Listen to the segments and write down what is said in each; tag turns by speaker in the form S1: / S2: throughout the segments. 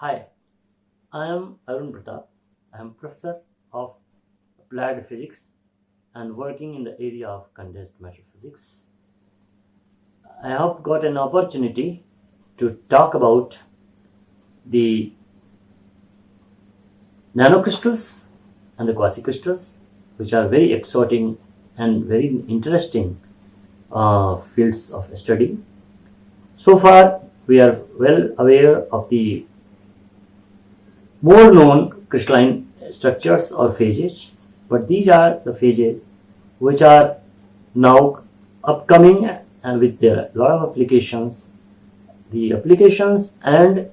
S1: Hi, I am Arun Pratap. I am professor of applied physics and working in the area of condensed matter physics. I have got an opportunity to talk about the nanocrystals and the quasicrystals, which are very exciting and very interesting fields of study. So far, we are well aware of the more known crystalline structures or phases, but these are the phases which are now upcoming and with a lot of applications. The applications and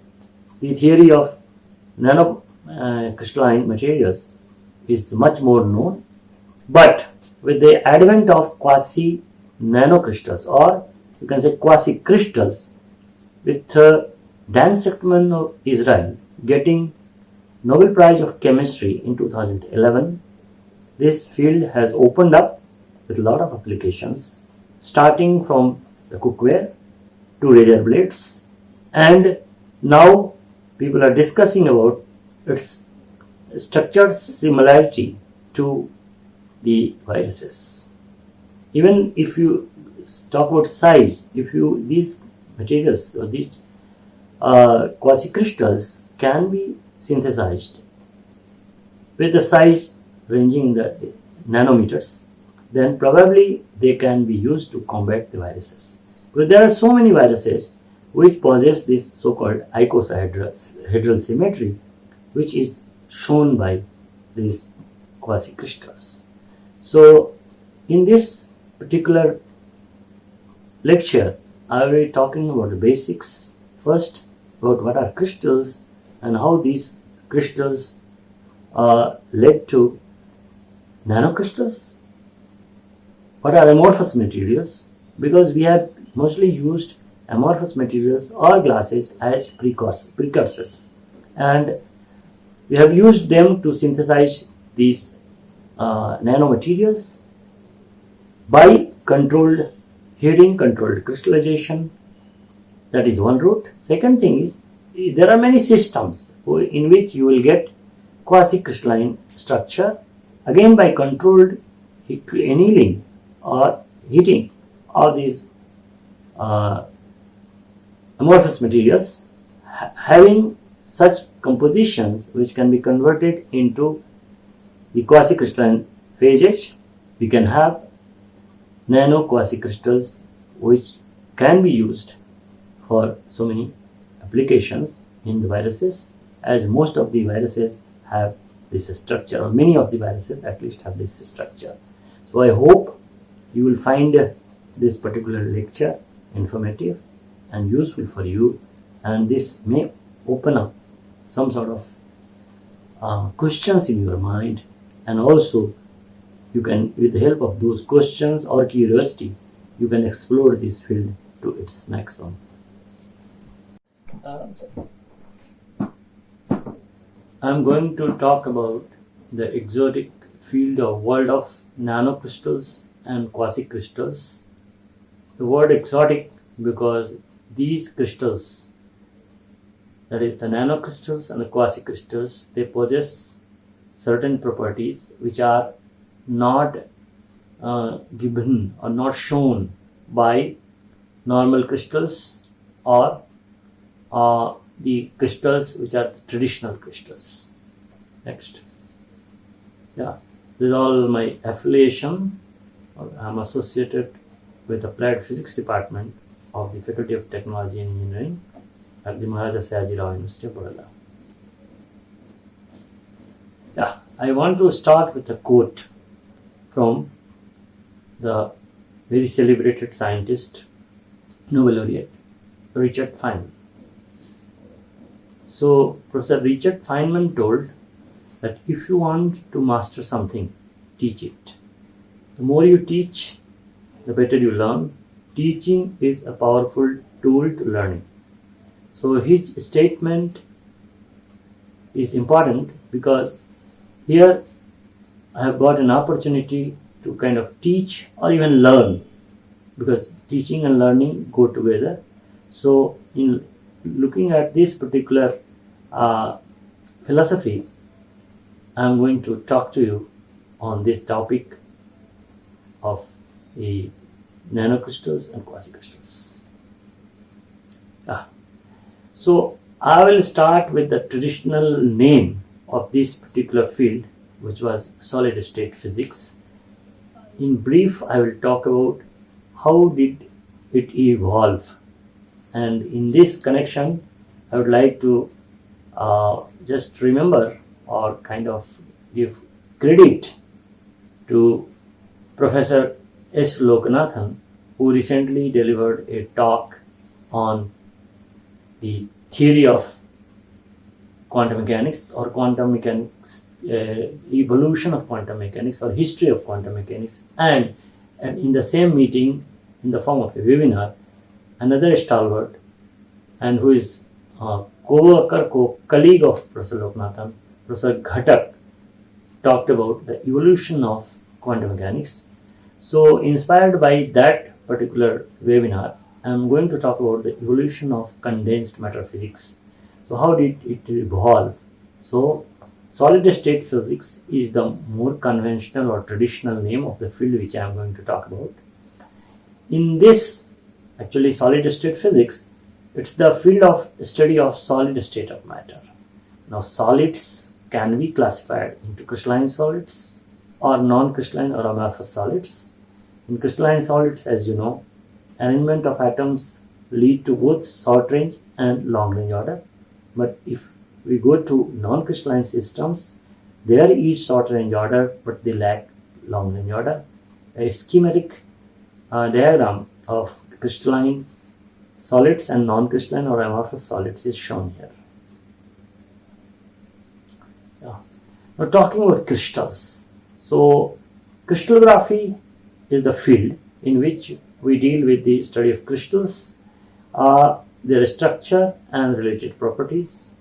S1: the theory of nano crystalline materials is much more known, but with the advent of quasi nanocrystals, or you can say quasi crystals, with Dan Shechtman of Israel getting Nobel Prize of Chemistry in 2011, this field has opened up with a lot of applications, starting from the cookware to razor blades, and now people are discussing about its structured similarity to the viruses. Even if you talk about size, these materials or these quasicrystals can be synthesized with the size ranging in the nanometers, then probably they can be used to combat the viruses. But there are so many viruses which possess this so-called icosahedral symmetry, which is shown by these quasicrystals. So in this particular lecture, I will be talking about the basics. First, about what are crystals and how these crystals led to nanocrystals. What are amorphous materials? Because we have mostly used amorphous materials or glasses as precursors, and we have used them to synthesize these nanomaterials by controlled heating, controlled crystallization. That is one route. Second thing is, there are many systems in which you will get quasi-crystalline structure, again by controlled annealing or heating of these amorphous materials, having such compositions which can be converted into the quasi-crystalline phases. We can have nano quasicrystals which can be used for so many applications in the viruses, as most of the viruses have this structure, or many of the viruses at least have this structure. So I hope you will find this particular lecture informative and useful for you, and this may open up some sort of questions in your mind, and also you can, with the help of those questions or curiosity, you can explore this field to its maximum. I'm going to talk about the exotic field or world of nanocrystals and quasicrystals. The word exotic because these crystals, that is the nanocrystals and the quasicrystals, they possess certain properties which are not given or not shown by normal crystals or the crystals which are traditional crystals. Next. Yeah, this is all my affiliation. I'm associated with Applied Physics Department of the Faculty of Technology and Engineering at the Maharaja Sayaji Rao University of Baroda. Yeah, I want to start with a quote from the very celebrated scientist, Nobel laureate, Richard Feynman. So Professor Richard Feynman told that if you want to master something, teach it. The more you teach, the better you learn. Teaching is a powerful tool to learning. So his statement is important because here I have got an opportunity to kind of teach or even learn, because teaching and learning go together. So in looking at this particular philosophy, I'm going to talk to you on this topic of the nanocrystals and quasicrystals. So I will start with the traditional name of this particular field, which was solid state physics. In brief, I will talk about how did it evolve, and in this connection I would like to just remember or kind of give credit to Professor S. Loganathan, who recently delivered a talk on the theory of quantum mechanics or quantum mechanics, evolution of quantum mechanics or history of quantum mechanics, and in the same meeting, in the form of a webinar, another stalwart and who is co-worker, colleague of Professor Loganathan, Professor Ghatak, talked about the evolution of quantum mechanics. So inspired by that particular webinar, I am going to talk about the evolution of condensed matter physics. So how did it evolve? So solid state physics is the more conventional or traditional name of the field which I am going to talk about. In this, actually solid state physics, it's the field of study of solid state of matter. Now solids can be classified into crystalline solids or non-crystalline or amorphous solids. In crystalline solids, as you know, arrangement of atoms lead to both short range and long range order. But if we go to non-crystalline systems, there is short range order but they lack long range order. A schematic diagram of crystalline solids and non-crystalline or amorphous solids is shown here. Now talking about crystals. So crystallography is the field in which we deal with the study of crystals, their structure and related properties.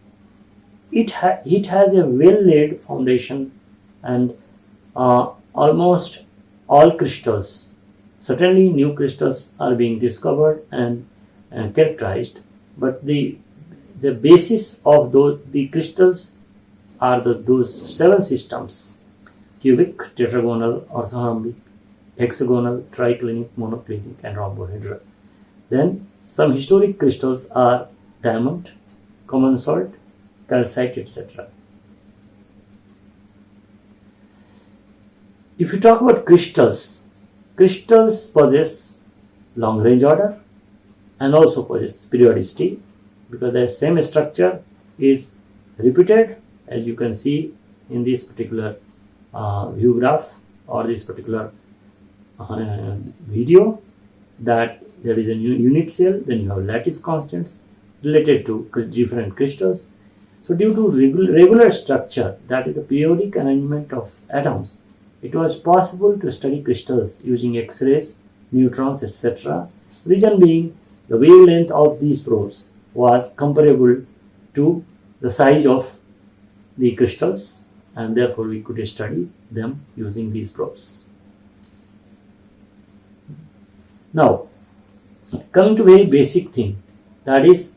S1: It has a well-laid foundation, and almost all crystals, certainly new crystals are being discovered and characterized, but the basis of the crystals are those 7 systems: cubic, tetragonal, orthorhombic, hexagonal, triclinic, monoclinic, and rhombohedral. Then some historic crystals are diamond, common salt, calcite, etc. If you talk about crystals possess long range order and also possess periodicity, because the same structure is repeated, as you can see in this particular view graph or this particular video, that there is a unit cell, then you have lattice constants related to different crystals. So due to regular structure, that is the periodic arrangement of atoms, it was possible to study crystals using X-rays, neutrons, etc. Reason being, the wavelength of these probes was comparable to the size of the crystals, and therefore we could study them using these probes. Now, coming to very basic thing, that is,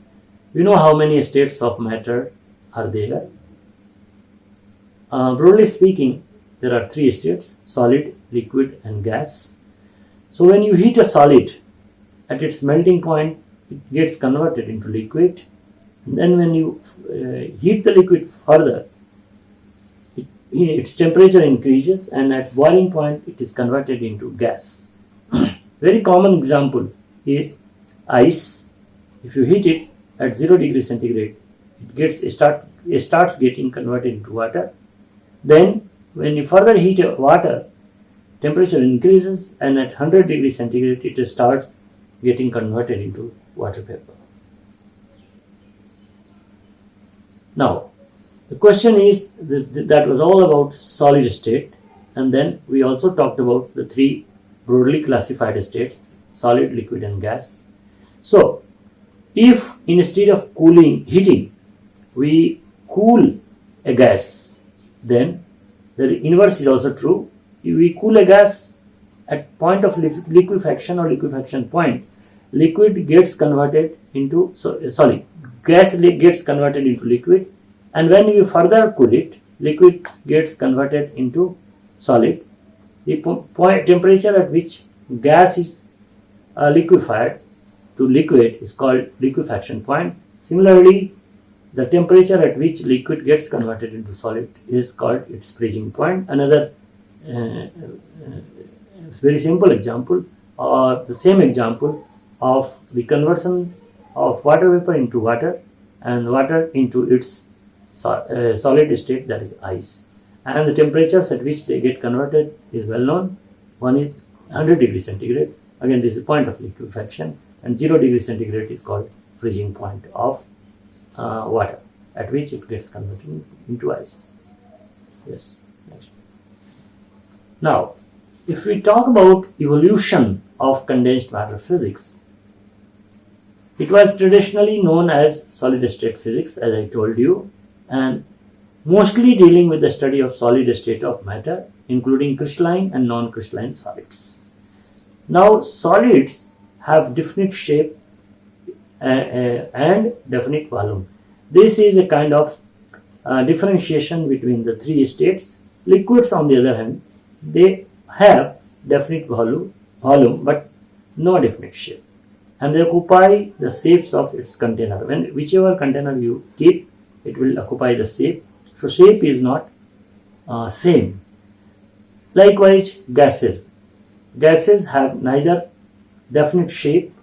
S1: we know how many states of matter are there. Broadly speaking, there are 3 states: solid, liquid, and gas. So when you heat a solid, at its melting point, it gets converted into liquid. And then when you heat the liquid further, its temperature increases, and at boiling point, it is converted into gas. Very common example is ice. If you heat it at 0 degree centigrade, it starts getting converted into water. Then when you further heat water, temperature increases, and at 100 degrees centigrade it starts getting converted into water vapor. Now the question is, that was all about solid state, and then we also talked about the 3 broadly classified states: solid, liquid, and gas. So if instead of heating, we cool a gas, then the inverse is also true. If we cool a gas at point of liquefaction or liquefaction point, gas gets converted into liquid, and when you further cool it, liquid gets converted into solid. The temperature at which gas is liquefied to liquid is called liquefaction point. Similarly, the temperature at which liquid gets converted into solid is called its freezing point. Another very simple example, or the same example of the conversion of water vapor into water and water into its solid state, that is ice. And the temperatures at which they get converted is well known. One is 100 degrees centigrade. Again, this is the point of liquefaction, and 0 degrees centigrade is called freezing point of water, at which it gets converted into ice. Yes. Next. Now, if we talk about evolution of condensed matter physics, it was traditionally known as solid state physics, as I told you, and mostly dealing with the study of solid state of matter, including crystalline and non-crystalline solids. Now, solids have definite shape and definite volume. This is a kind of differentiation between the three states. Liquids, on the other hand, they have definite volume but no definite shape, and they occupy the shapes of its container. Whichever container you keep, it will occupy the shape. So shape is not same. Likewise, gases have neither definite shape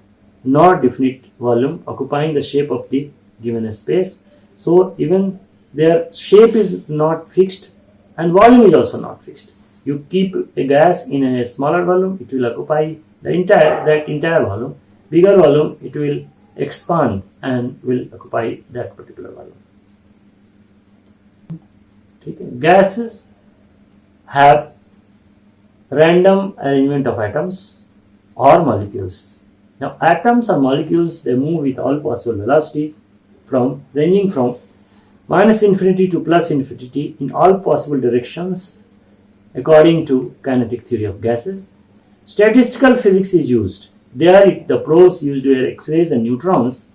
S1: nor definite volume, occupying the shape of the given space. So even their shape is not fixed and volume is also not fixed. You keep a gas in a smaller volume, it will occupy that entire volume. Bigger volume, it will expand and will occupy that particular volume. Gases have random arrangement of atoms or molecules. Now, atoms or molecules, they move with all possible velocities ranging from -infinity to +infinity in all possible directions according to kinetic theory of gases. Statistical physics is used. There the probes used were X-rays and neutrons,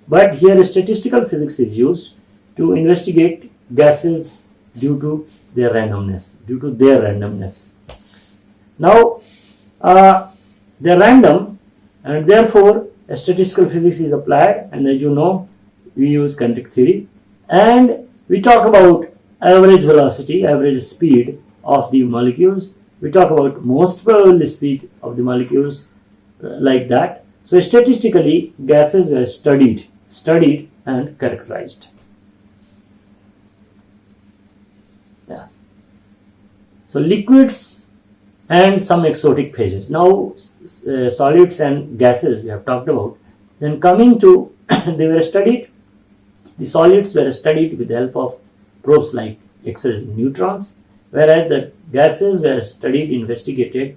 S1: but here statistical physics is used to investigate gases due to their randomness. Now, they are random, and therefore a statistical physics is applied, and as you know, we use kinetic theory, and we talk about average velocity, average speed of the molecules. We talk about most probable speed of the molecules, like that. So statistically, gases were studied and characterized. Yeah. So liquids and some exotic phases. Now, solids and gases we have talked about. Then coming to they were studied. The solids were studied with the help of probes like X-rays and neutrons, whereas the gases were studied, investigated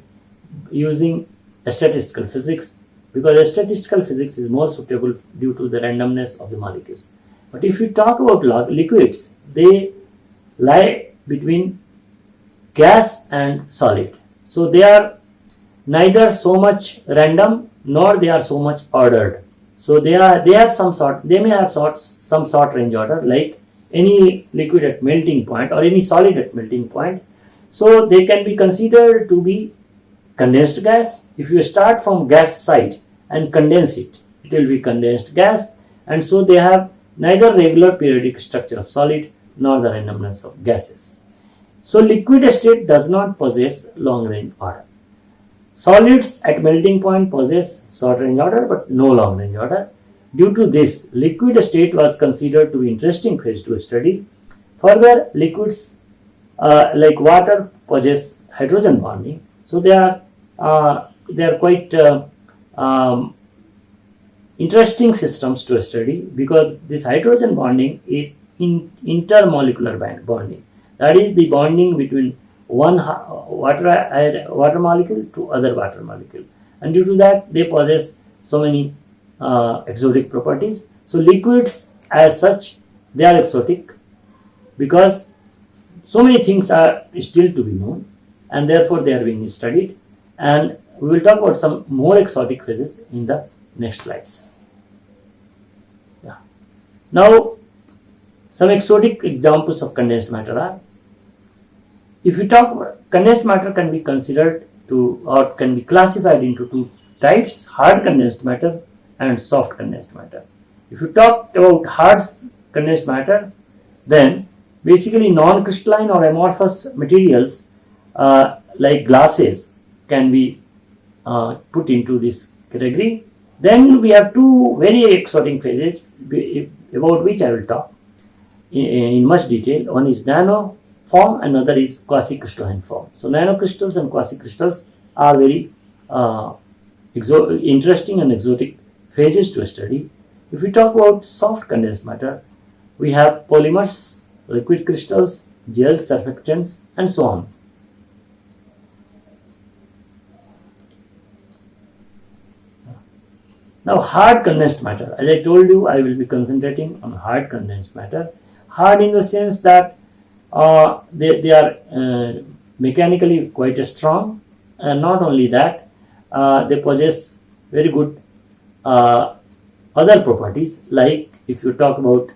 S1: using statistical physics, because statistical physics is more suitable due to the randomness of the molecules. But if you talk about liquids, they lie between gas and solid. So they are neither so much random nor they are so much ordered. So they may have some sort range order, like any liquid at melting point or any solid at melting point. So they can be considered to be condensed gas. If you start from gas side and condense it, it will be condensed gas, and so they have neither regular periodic structure of solid nor the randomness of gases. So liquid state does not possess long range order. Solids at melting point possess short range order but no long range order. Due to this, liquid state was considered to be interesting phase to study. Further, liquids like water possess hydrogen bonding, so they are quite interesting systems to study, because this hydrogen bonding is intermolecular bonding. That is the bonding between one water molecule to other water molecule, and due to that they possess so many exotic properties. So liquids as such, they are exotic because so many things are still to be known, and therefore they are being studied, and we will talk about some more exotic phases in the next slides. Yeah. Now, Some exotic examples of condensed matter are, if you talk about condensed matter, can be considered to or can be classified into two types: hard condensed matter and soft condensed matter. If you talk about hard condensed matter, then basically non-crystalline or amorphous materials like glasses can be put into this category. Then we have two very exotic phases about which I will talk in much detail. One is nano form, another is quasi-crystalline form. So nanocrystals and quasi-crystals are very interesting and exotic phases to study. If we talk about soft condensed matter, we have polymers, liquid crystals, gels, surfactants, and so on. Now, hard condensed matter. As I told you, I will be concentrating on hard condensed matter. Hard in the sense that they are mechanically quite strong, and not only that, they possess very good other properties. Like if you talk about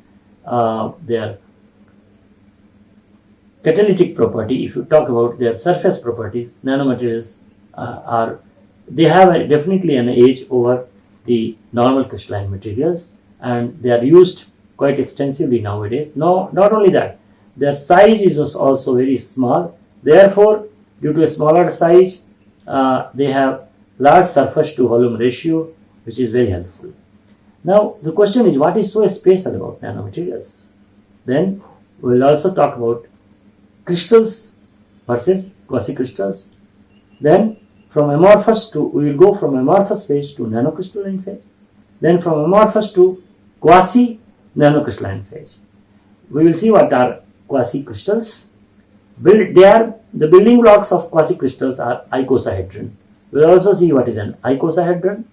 S1: their catalytic property, if you talk about their surface properties, nanomaterials they have definitely an edge over the normal crystalline materials, and they are used quite extensively nowadays. No, not only that, their size is also very small. Therefore, due to a smaller size, they have large surface to volume ratio, which is very helpful. Now, the question is, what is so special about nanomaterials? Then we will also talk about crystals versus quasi-crystals. Then from amorphous to, we will go from amorphous phase to nanocrystalline phase. Then from amorphous to quasi-nanocrystalline phase. We will see what are quasi-crystals. They are the building blocks of quasi-crystals are icosahedron. We will also see what is an icosahedron.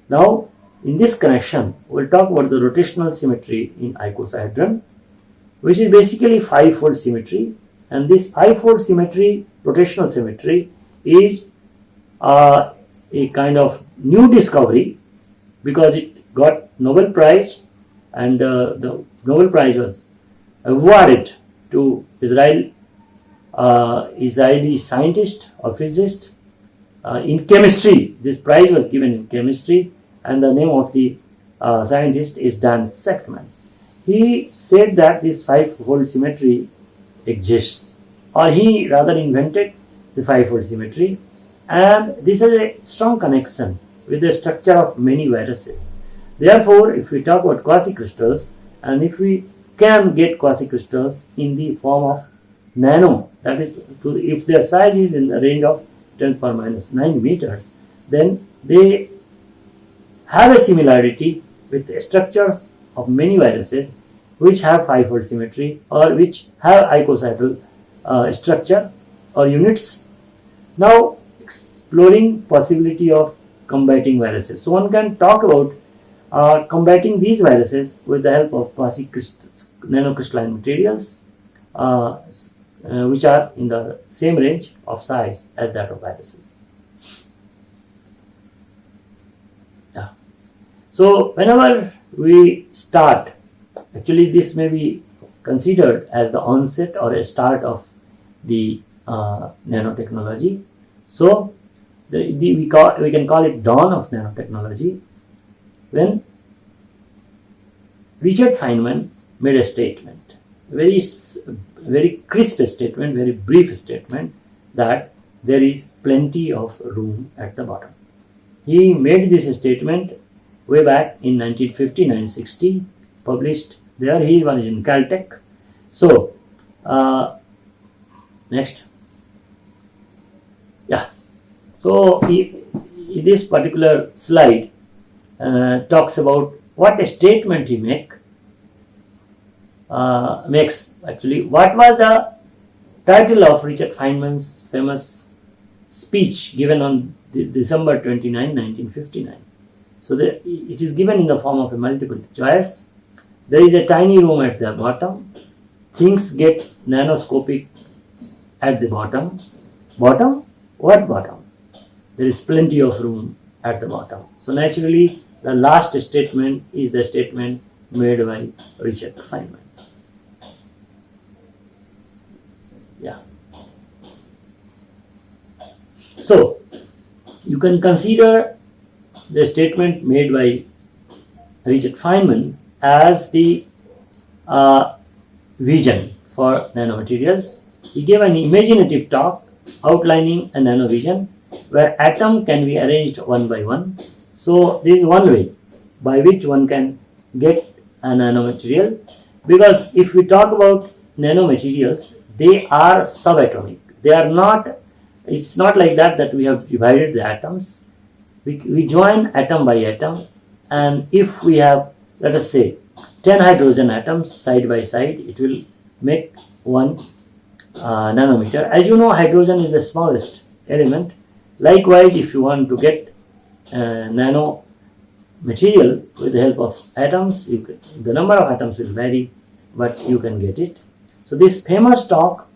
S1: Now, in this connection, we will talk about the rotational symmetry in icosahedron, which is basically five-fold symmetry. And this five-fold symmetry, rotational symmetry, is a kind of new discovery because it got Nobel Prize, and the Nobel Prize was awarded to Israeli scientist or physicist in chemistry. This prize was given in chemistry, and the name of the scientist is Dan Shechtman. He said that this five-fold symmetry exists, or he rather invented the five-fold symmetry, and this has a strong connection with the structure of many viruses. Therefore, if we talk about quasi-crystals, and if we can get quasi-crystals in the form of nano, that is, if their size is in the range of 10⁻⁹ meters, then they have a similarity with the structures of many viruses which have five-fold symmetry or which have icosahedral structure or units. Now, exploring possibility of combating viruses. So one can talk about combating these viruses with the help of nanocrystalline materials which are in the same range of size as that of viruses. Yeah. So whenever we start, actually this may be considered as the onset or a start of the nanotechnology. So we can call it dawn of nanotechnology, when Richard Feynman made a statement, very crisp statement, very brief statement, that there is plenty of room at the bottom. He made this statement way back in 1959-60, published there. He was in Caltech. So, next. Yeah. So, this particular slide talks about what a statement he makes. Actually, what was the title of Richard Feynman's famous speech given on December 29, 1959? So it is given in the form of a multiple choice. There is a tiny room at the bottom. Things get nanoscopic at the bottom. Bottom? What bottom? There is plenty of room at the bottom. So naturally, the last statement is the statement made by Richard Feynman. can consider the statement made by Richard Feynman as the vision for nanomaterials. He gave an imaginative talk outlining a nanovision where atom can be arranged one by one. So this is one way by which one can get a nanomaterial, because if we talk about nanomaterials, they are subatomic. They are not, it's not like that we have divided the atoms. We join atom by atom, and if we have, let us say, 10 hydrogen atoms side by side, it will make one nanometer. As you know, hydrogen is the smallest element. Likewise, if you want to get nano material with the help of atoms, the number of atoms will vary, but you can get it. So this famous talk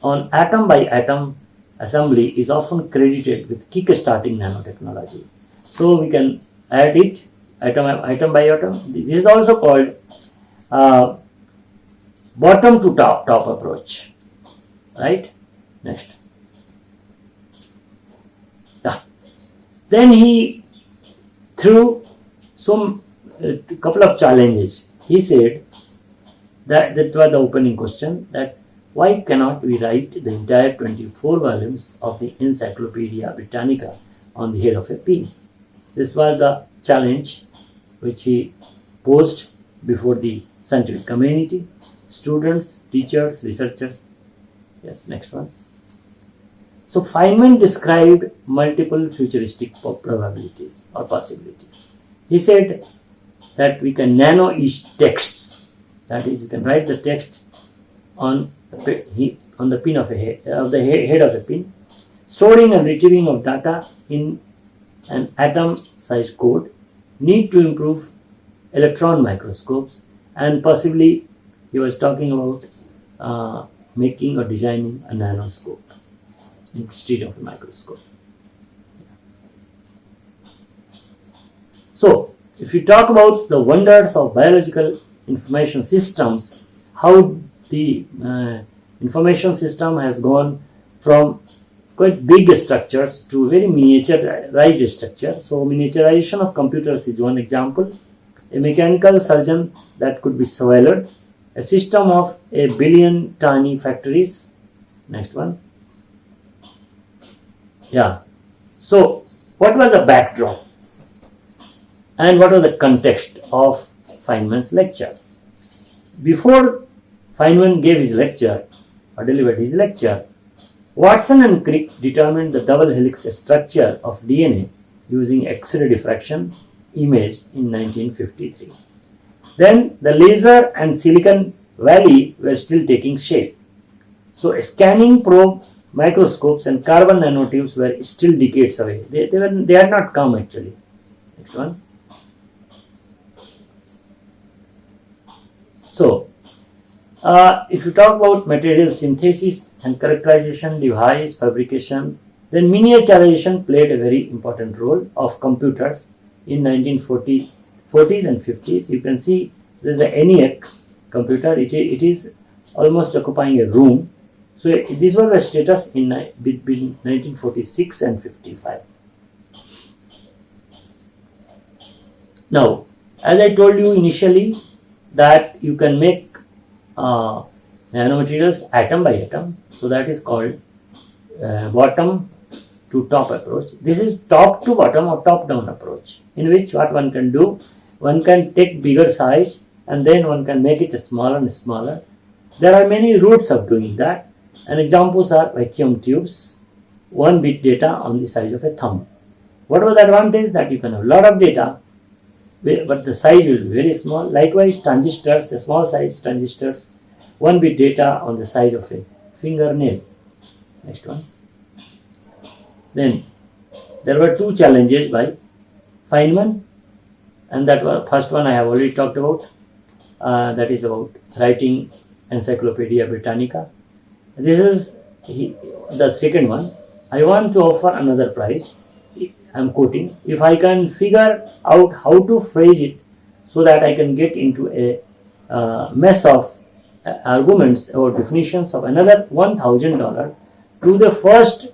S1: on atom by atom assembly is often credited with kick-starting nanotechnology. So we can add it atom by atom. This is also called bottom to top approach. Right? Next. Yeah. Then he threw a couple of challenges. He said that was the opening question, that why cannot we write the entire 24 volumes of the Encyclopedia Britannica on the head of a pin? This was the challenge which he posed before the scientific community, students, teachers, researchers. Yes, next one. So Feynman described multiple futuristic probabilities or possibilities. He said that we can nano each texts. That is, we can write the text on the pin of the head of a pin, storing and retrieving of data in an atom-sized code, need to improve electron microscopes, and possibly he was talking about making or designing a nanoscope instead of a microscope. So, if you talk about the wonders of biological information systems, how the information system has gone from quite big structures to very miniaturized structure. So miniaturization of computers is one example. A mechanical surgeon that could be swallowed. A system of a billion tiny factories. Next one. Yeah. So what was the backdrop? And what was the context of Feynman's lecture? Before Feynman gave his lecture or delivered his lecture, Watson and Crick determined the double helix structure of DNA using X-ray diffraction image in 1953. Then the laser and Silicon Valley were still taking shape. So scanning probe microscopes and carbon nanotubes were still decades away. They had not come actually. Next one. So, if you talk about material synthesis and characterization, device fabrication, then miniaturization played a very important role of computers in 1940s and 50s. You can see there is an ENIAC computer. It is almost occupying a room. So this was the status in between 1946 and 55. Now, as I told you initially, that you can make nanomaterials atom by atom. So that is called bottom to top approach. This is top to bottom or top down approach, in which what one can do, one can take bigger size and then one can make it smaller and smaller. There are many routes of doing that, and examples are vacuum tubes, 1 bit data on the size of a thumb. What was the advantage? That you can have a lot of data, but the size will be very small. Likewise, transistors, a small size transistors, 1 bit data on the size of a fingernail. Next one. Then there were two challenges by Feynman, and that was first one I have already talked about. That is about writing Encyclopedia Britannica. This is the second one. I want to offer another prize. I am quoting. If I can figure out how to phrase it so that I can get into a mess of arguments or definitions of another $1,000 to the first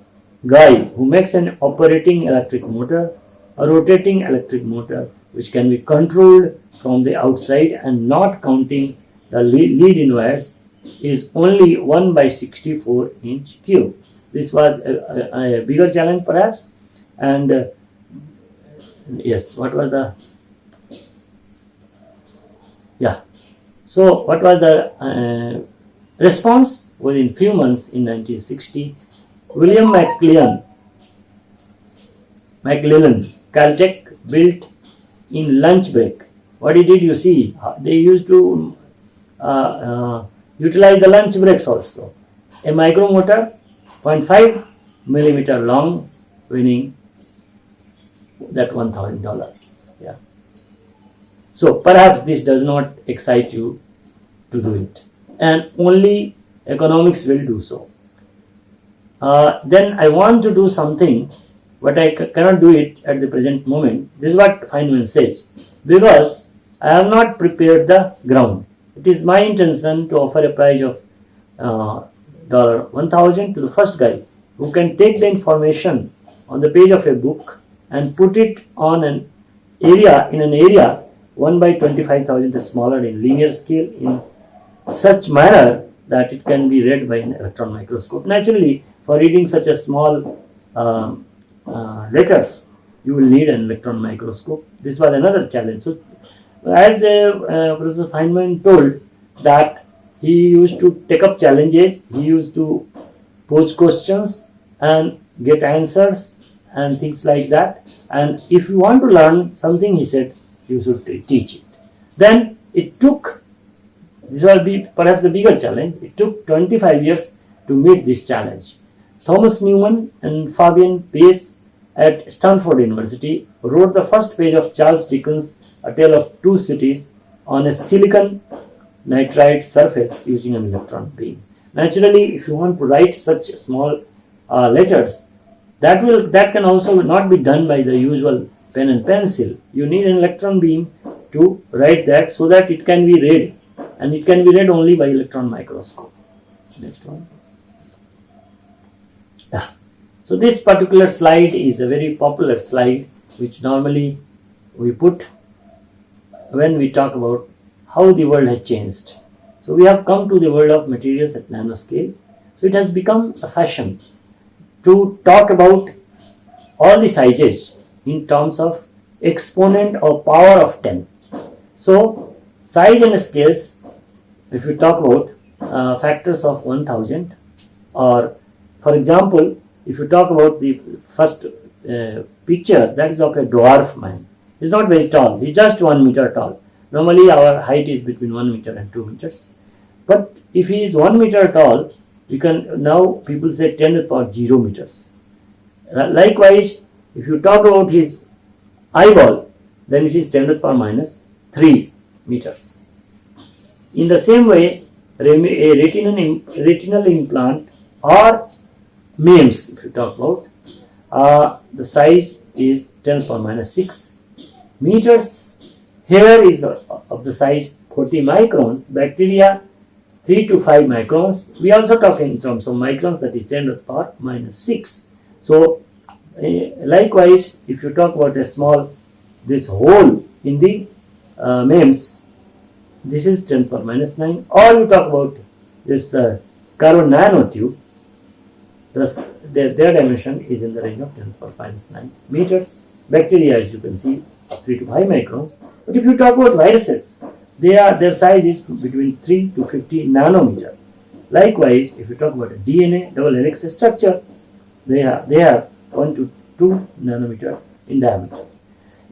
S1: guy who makes an operating electric motor, a rotating electric motor which can be controlled from the outside and not counting the lead-in wires, is only 1 by 64 inch cube. This was a bigger challenge perhaps, and yes, what was the, yeah, so what was the response? Within few months in 1960, William McLellan, Caltech, built in lunch break. What he did, you see, they used to utilize the lunch breaks also. A micromotor, 0.5 millimeter long, winning that $1,000. Yeah. So perhaps this does not excite you to do it, and only economics will do so. Then I want to do something, but I cannot do it at the present moment. This is what Feynman says, because I have not prepared the ground. It is my intention to offer a prize of $1,000 to the first guy who can take the information on the page of a book and put it on an area 1 by 25,000 is smaller in linear scale in such manner that it can be read by an electron microscope. Naturally, for reading such a small letters, you will need an electron microscope. This was another challenge. So, as Professor Feynman told that he used to take up challenges, he used to pose questions and get answers and things like that. And if you want to learn something, he said, you should teach it. Then it took, this will be perhaps the bigger challenge, it took 25 years to meet this challenge. Thomas Newman and Fabian Pace at Stanford University wrote the first page of Charles Dickens' A Tale of Two Cities on a silicon nitride surface using an electron beam. Naturally, if you want to write such small letters, that can also not be done by the usual pen and pencil. You need an electron beam to write that so that it can be read, and it can be read only by electron microscope. Next one. So this particular slide is a very popular slide which normally we put when we talk about how the world has changed. So we have come to the world of materials at nanoscale. So it has become a fashion to talk about all the sizes in terms of exponent or power of 10. So size and scales, if you talk about factors of 1000, or for example, if you talk about the first picture, that is of a dwarf man. He is not very tall, he is just 1 meter tall. Normally our height is between 1 meter and 2 meters. But if he is 1 meter tall, you can, now people say 10 to the power 0 meters. Likewise, if you talk about his eyeball, then it is 10 to the power minus 3 meters. In the same way, a retinal implant or MEMS, if you talk about, the size is 10 to the power minus 6 meters. Hair is of the size 40 microns. Bacteria 3 to 5 microns. We also talk in terms of microns, that is 10 to the power minus 6. So likewise, if you talk about a small, this hole in the MEMS, this is 10 to the power minus 9. Or you talk about this carbon nanotube, their dimension is in the range of 10 to the power minus 9 meters. Bacteria, as you can see, 3 to 5 microns. But if you talk about viruses, their size is between 3 to 50 nanometer. Likewise, if you talk about a DNA double helix structure, they have 1 to 2 nanometer in diameter.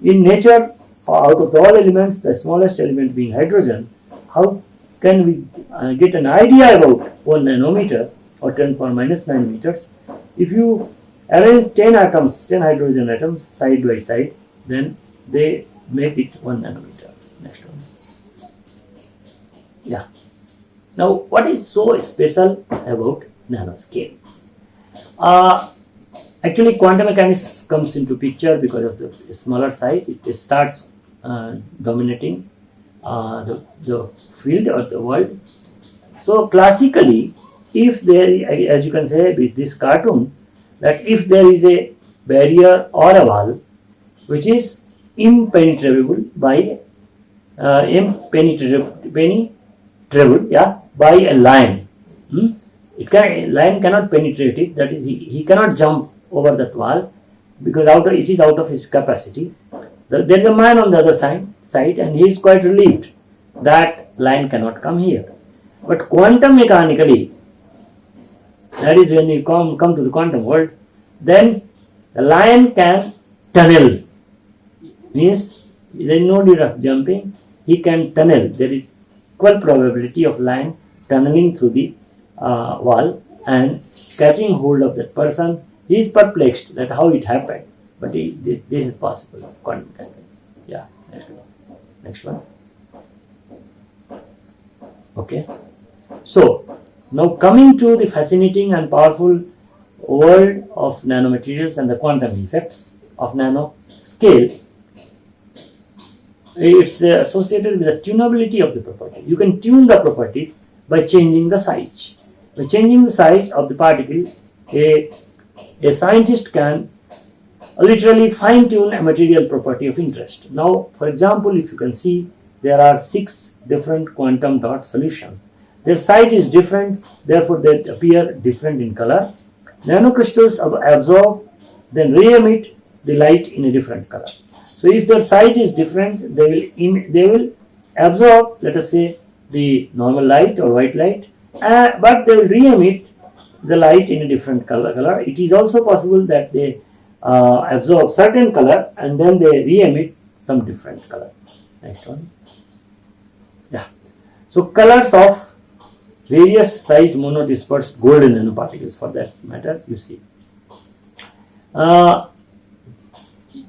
S1: In nature, out of all elements, the smallest element being hydrogen, how can we get an idea about 1 nanometer or 10 to the power minus 9 meters? If you arrange 10 atoms, 10 hydrogen atoms side by side, then they make it 1 nanometer. Next one. Yeah. Now, what is so special about nanoscale? Actually, quantum mechanics comes into picture because of the smaller size. It starts dominating the field or the world. So classically, if there, as you can say with this cartoon, that if there is a barrier or a wall which is impenetrable by by a lion. Lion cannot penetrate it. That is, he cannot jump over that wall because it is out of his capacity. There is a man on the other side, and he is quite relieved that lion cannot come here. But quantum mechanically, that is when you come to the quantum world, then the lion can tunnel. Means there is no need of jumping. He can tunnel. There is equal probability of lion tunneling through the wall and catching hold of that person. He is perplexed that how it happened, but this is possible. Quantum mechanics. Yeah, next one. Okay. So now coming to the fascinating and powerful world of nanomaterials and the quantum effects of nanoscale. It's associated with the tunability of the properties. You can tune the properties by changing the size. By changing the size of the particle, a scientist can literally fine-tune a material property of interest. Now, for example, if you can see, there are 6 different quantum dot solutions. Their size is different, therefore they appear different in color. Nanocrystals absorb, then re-emit the light in a different color. So if their size is different, they will absorb, let us say, the normal light or white light, but they will re-emit the light in a different color. It is also possible that they absorb certain color and then they re-emit some different color. Next one. Yeah. So colors of various sized monodispersed golden nanoparticles, for that matter, you see.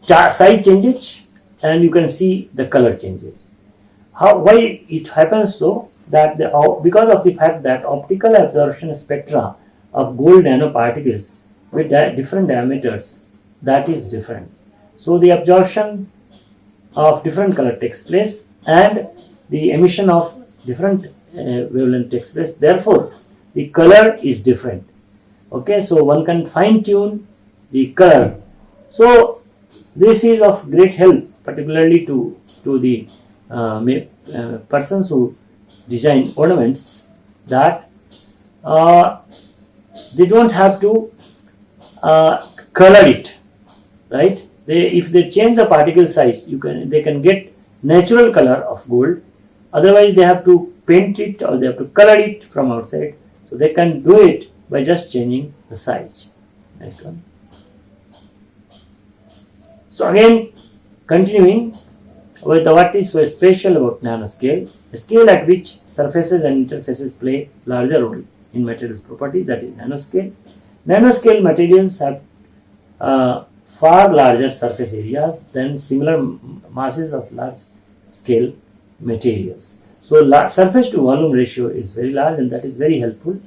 S1: Size changes and you can see the color changes. Why it happens so? That because of the fact that optical absorption spectra of gold nanoparticles with different diameters, that is different. So the absorption of different color takes place and the emission of different wavelength takes place. Therefore, the color is different. Okay, so one can fine tune the color. So this is of great help, particularly to the persons who design ornaments, that they don't have to color it, right? If they change the particle size, they can get natural color of gold. Otherwise, they have to paint it or they have to color it from outside. So they can do it by just changing the size. Next one. So again, continuing with what is so special about nanoscale, a scale at which surfaces and interfaces play larger role in materials property, that is nanoscale. Nanoscale materials have far larger surface areas than similar masses of large scale materials. So surface to volume ratio is very large, and that is very helpful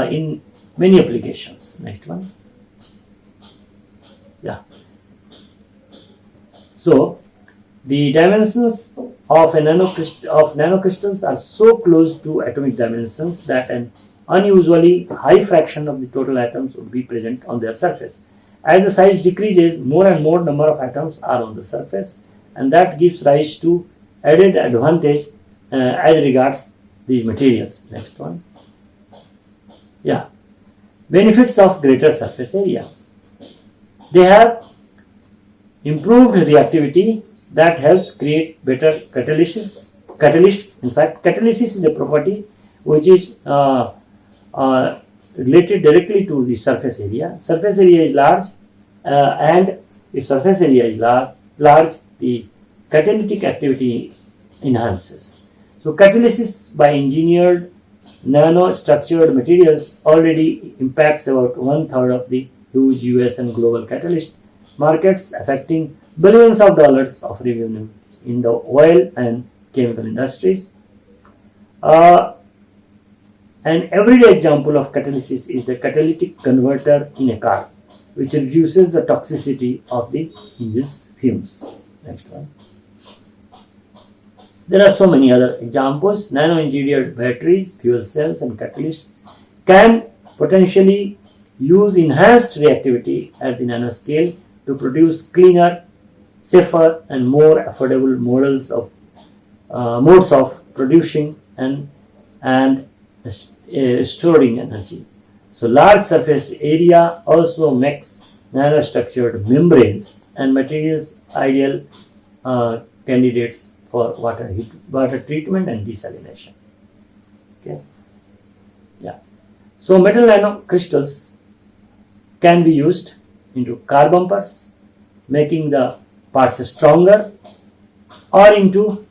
S1: in many applications. Next one. Yeah. So the dimensions of nanocrystals are so close to atomic dimensions that an unusually high fraction of the total atoms would be present on their surface. As the size decreases, more and more number of atoms are on the surface, and that gives rise to added advantage as regards these materials. Next one. Yeah. Benefits of greater surface area. They have improved reactivity that helps create better catalysts. In fact, catalysis is a property which is related directly to the surface area. Surface area is large, and if surface area is large, the catalytic activity enhances. So catalysis by engineered nano-structured materials already impacts about 1/3 of the huge US and global catalyst markets, affecting billions of dollars of revenue in the oil and chemical industries. An everyday example of catalysis is the catalytic converter in a car, which reduces the toxicity of the engine's fumes. Next one. There are so many other examples. Nano-engineered batteries, fuel cells, and catalysts can potentially use enhanced reactivity at the nanoscale to produce cleaner, safer, and more affordable modes of producing and storing energy. So large surface area also makes nanostructured membranes and materials ideal candidates for water treatment and desalination. Okay. Yeah. So metal nanocrystals can be used into car bumpers, making the parts stronger, or into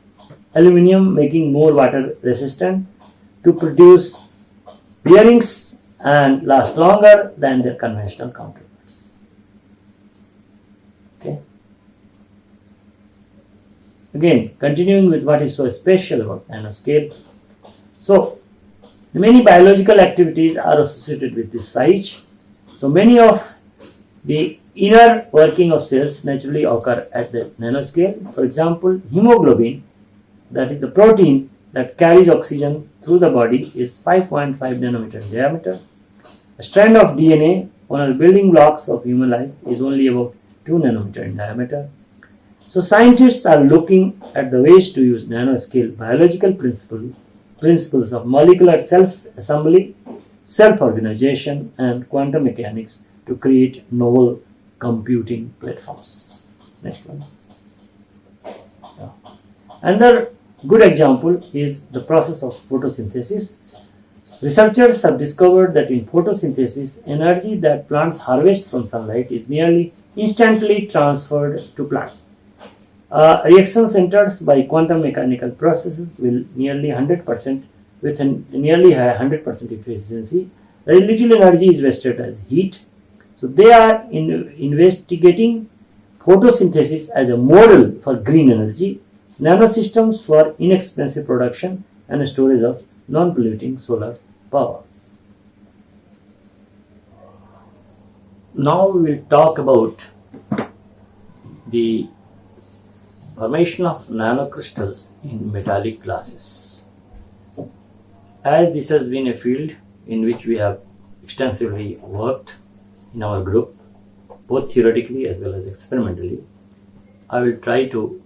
S1: aluminium, making more water resistant, to produce bearings and last longer than their conventional counterparts. Okay. Again, continuing with what is so special about nanoscale. So, many biological activities are associated with this size. So, many of the inner working of cells naturally occur at the nanoscale. For example, hemoglobin, that is the protein that carries oxygen through the body, is 5.5 nanometer in diameter. A strand of DNA, one of the building blocks of human life, is only about 2 nanometer in diameter. So scientists are looking at the ways to use nanoscale biological principles of molecular self-assembly, self-organization, and quantum mechanics to create novel computing platforms. Next one. Another good example is the process of photosynthesis. Researchers have discovered that in photosynthesis, energy that plants harvest from sunlight is nearly instantly transferred to plant. Reaction centers by quantum mechanical processes will nearly 100% with nearly 100% efficiency. Very little energy is wasted as heat. So they are investigating photosynthesis as a model for green energy, nanosystems for inexpensive production and storage of non-polluting solar power. Now we will talk about the formation of nanocrystals in metallic glasses. As this has been a field in which we have extensively worked in our group, both theoretically as well as experimentally, I will try to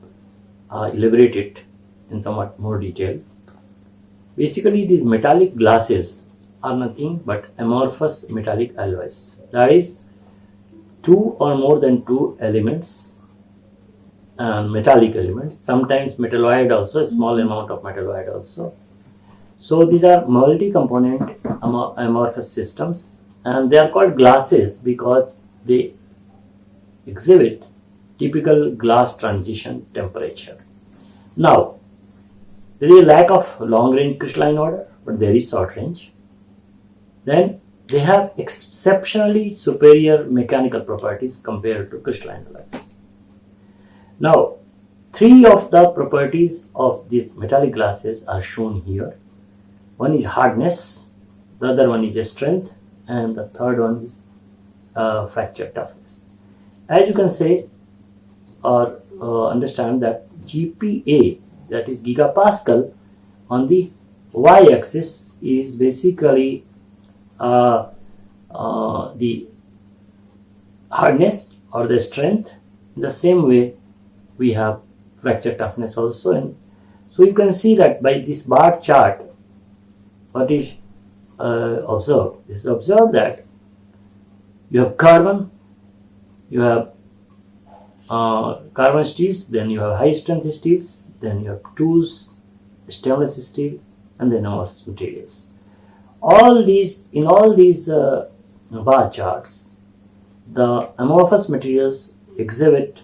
S1: elaborate it in somewhat more detail. Basically, these metallic glasses are nothing but amorphous metallic alloys. That is, two or more than two elements, metallic elements, sometimes metalloid also, a small amount of metalloid also. So these are multi-component amorphous systems, and they are called glasses because they exhibit typical glass transition temperature. Now, there is a lack of long-range crystalline order, but there is short-range. Then they have exceptionally superior mechanical properties compared to crystalline alloys. Now, three of the properties of these metallic glasses are shown here. One is hardness, the other one is strength, and the third one is fracture toughness. As you can say or understand that GPa, that is gigapascal, on the y-axis is basically the hardness or the strength. In the same way, we have fracture toughness also. And so you can see that by this bar chart, what is observed? This is observed that you have carbon, you have carbon steels, then you have high strength steels, then you have tools, stainless steel, and then amorphous materials. In all these bar charts, the amorphous materials exhibit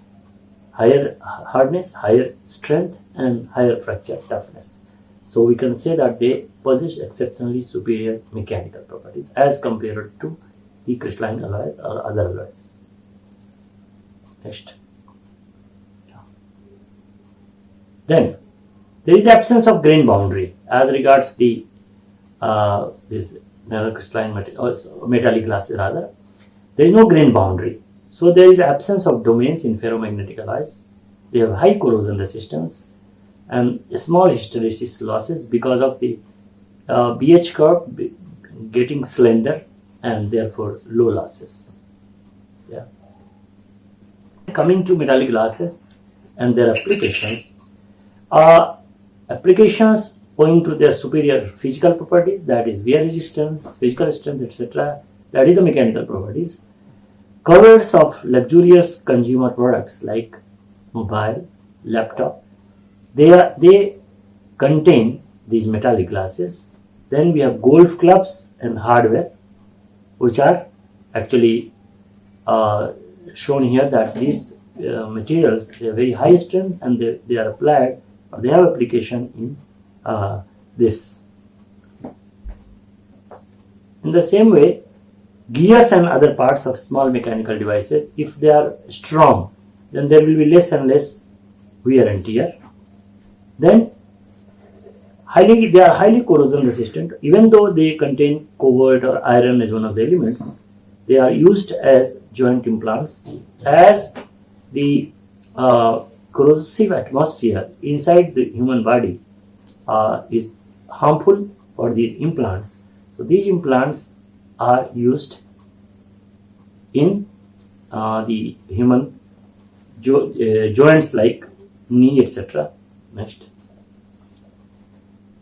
S1: higher hardness, higher strength, and higher fracture toughness. So we can say that they possess exceptionally superior mechanical properties as compared to the crystalline alloys or other alloys. Next. Then there is absence of grain boundary as regards the this nanocrystalline metallic glasses rather. There is no grain boundary. So there is absence of domains in ferromagnetic alloys. They have high corrosion resistance and small hysteresis losses because of the BH curve getting slender. and therefore low losses. Yeah. Coming to metallic glasses and their applications, applications owing to their superior physical properties, that is wear resistance, physical strength, etc., that is the mechanical properties. Covers of luxurious consumer products like mobile, laptop, they contain these metallic glasses. Then we have golf clubs and hardware, which are actually shown here, that these materials, they are very high strength and they are applied, or they have application in this. In the same way, gears and other parts of small mechanical devices, if they are strong, then there will be less and less wear and tear. Then they are highly corrosion resistant. Even though they contain cobalt or iron as one of the elements, they are used as joint implants, as the corrosive atmosphere inside the human body is harmful for these implants. So these implants are used in the human joints like knee, etc. Next.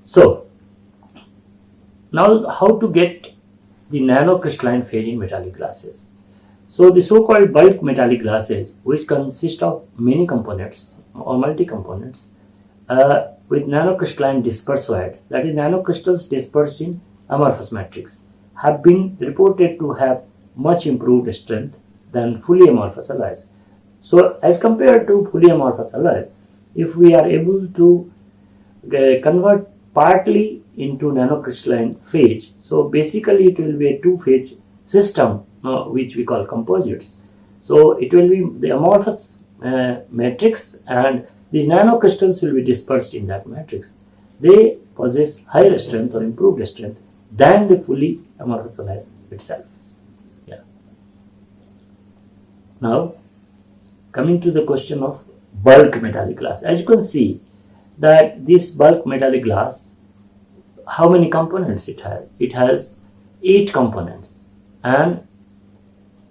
S1: So now how to get the nanocrystalline phase in metallic glasses. So the so-called bulk metallic glasses, which consist of many components or multi-components with nanocrystalline dispersoids, that is nanocrystals dispersed in amorphous matrix, have been reported to have much improved strength than fully amorphous alloys. So as compared to fully amorphous alloys, if we are able to convert partly into nanocrystalline phase, so basically it will be a two-phase system which we call composites. So it will be the amorphous matrix, and these nanocrystals will be dispersed in that matrix. They possess higher strength or improved strength than the fully amorphous alloys itself. Yeah. Now, coming to the question of bulk metallic glass. As you can see that this bulk metallic glass, how many components it has? It has 8 components, and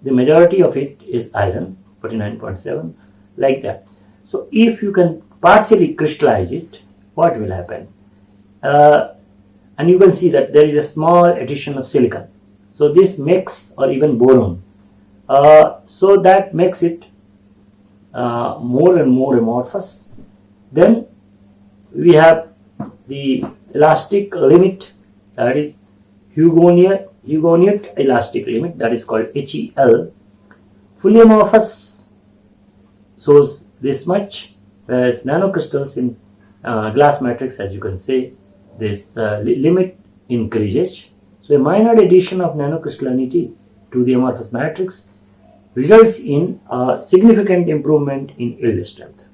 S1: the majority of it is iron, 49.7, like that. So if you can partially crystallize it, what will happen? And you can see that there is a small addition of silicon. So this makes, or even boron, so that makes it more and more amorphous. Then we have the elastic limit, that is Hugoniot elastic limit, that is called HEL. Fully amorphous shows this much, whereas nanocrystals in glass matrix, as you can see, this limit increases. So a minor addition of nanocrystallinity to the amorphous matrix results in a significant improvement in yield strength.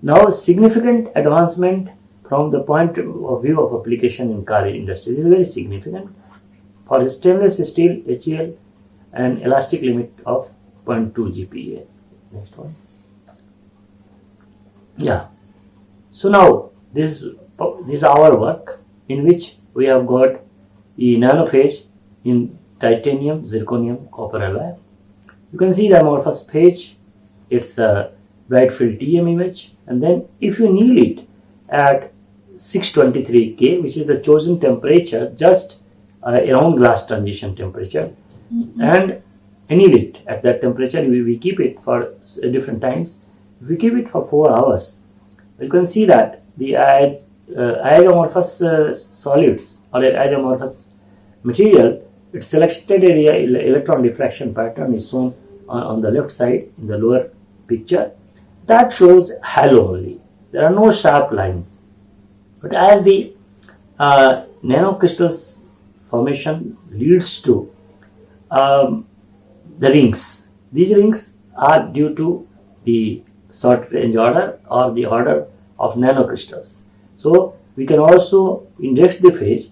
S1: Now, significant advancement from the point of view of application in car industry. This is very significant. For stainless steel, HEL, an elastic limit of 0.2 GPa. Next one. Yeah. So now this is our work, in which we have got the nanophase in titanium, zirconium, copper alloy. You can see the amorphous phase. It's a bright field TM image, and then if you anneal it at 623 K, which is the chosen temperature, just around glass transition temperature, and anneal it at that temperature, we keep it for different times. If we keep it for 4 hours, you can see that the isomorphous solids or isomorphous material, its selected area electron diffraction pattern is shown on the left side in the lower picture. That shows halo only. There are no sharp lines. But as the nanocrystals formation leads to the rings, these rings are due to the short range order or the order of nanocrystals. So we can also index the phase,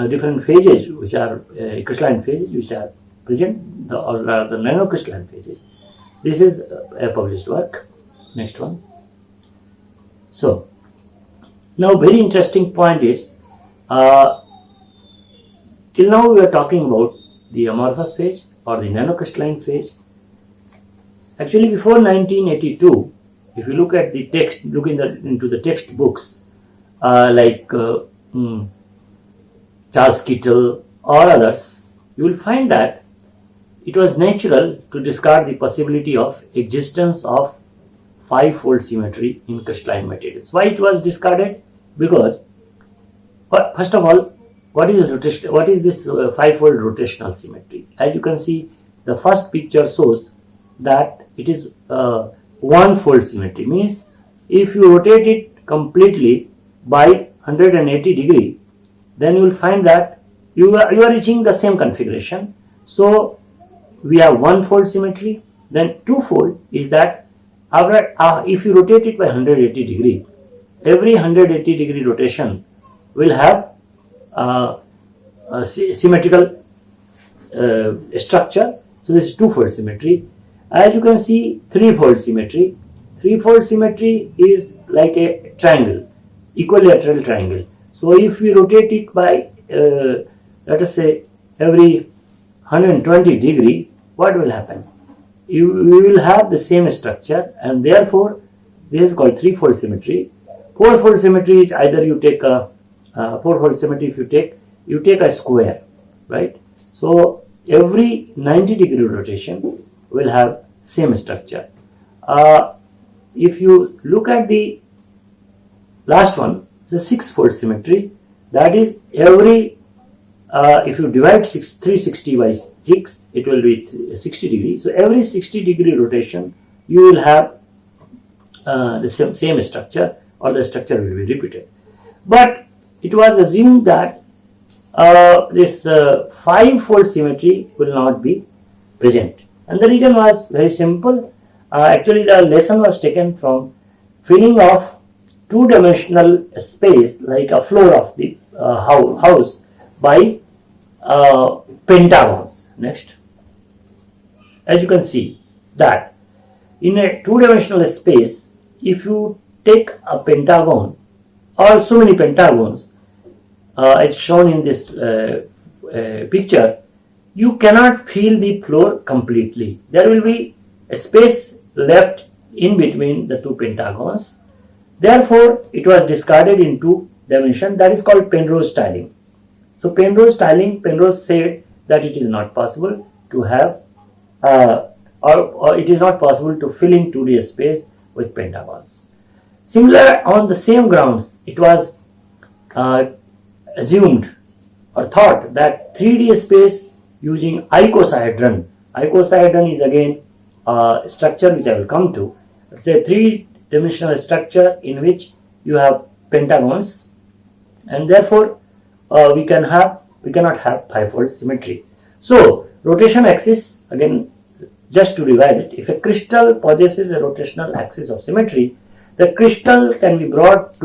S1: different phases which are crystalline phases which are present, or the nanocrystalline phases. This is a published work. Next one. So now very interesting point is till now we are talking about the amorphous phase or the nanocrystalline phase. Actually, before 1982, if you look at the text, into the textbooks Charles Kittel or others, you will find that it was natural to discard the possibility of existence of five-fold symmetry in crystalline materials. Why it was discarded? Because first of all, what is this five-fold rotational symmetry? As you can see, the first picture shows that it is one-fold symmetry. Means if you rotate it completely by 180 degree, then you will find that you are reaching the same configuration. So we have one-fold symmetry. Then two-fold is that if you rotate it by 180 degree, every 180 degree rotation will have a symmetrical structure. So this is two-fold symmetry. As you can see, three-fold symmetry. Three-fold symmetry is like a triangle, equilateral triangle. So if we rotate it by let us say every 120 degree, what will happen? We will have the same structure, and therefore this is called three-fold symmetry. Four-fold symmetry is either you take a four-fold symmetry. If you take a square, right? So every 90 degree rotation will have same structure. If you look at the last one, it's a six-fold symmetry. That is every if you divide 360 by 6, it will be 60 degrees. So every 60 degree rotation, you will have the same structure, or the structure will be repeated. But it was assumed that this five-fold symmetry will not be present. And the reason was very simple. Actually, the lesson was taken from filling of two-dimensional space, like a floor of the house, by pentagons. Next. As you can see that in a two-dimensional space, if you take a pentagon or so many pentagons, as shown in this picture, you cannot fill the floor completely. There will be a space left in between the two pentagons. Therefore, it was discarded in two dimensions. That is called Penrose tiling. So Penrose said that it is not possible to have or it is not possible to fill in 2D space with pentagons. Similar, on the same grounds, it was assumed or thought that 3D space using icosahedron. Icosahedron is again a structure which I will come to. It's a three-dimensional structure in which you have pentagons, and therefore we cannot have five-fold symmetry. So rotation axis, again, just to revise it, if a crystal possesses a rotational axis of symmetry, the crystal can be brought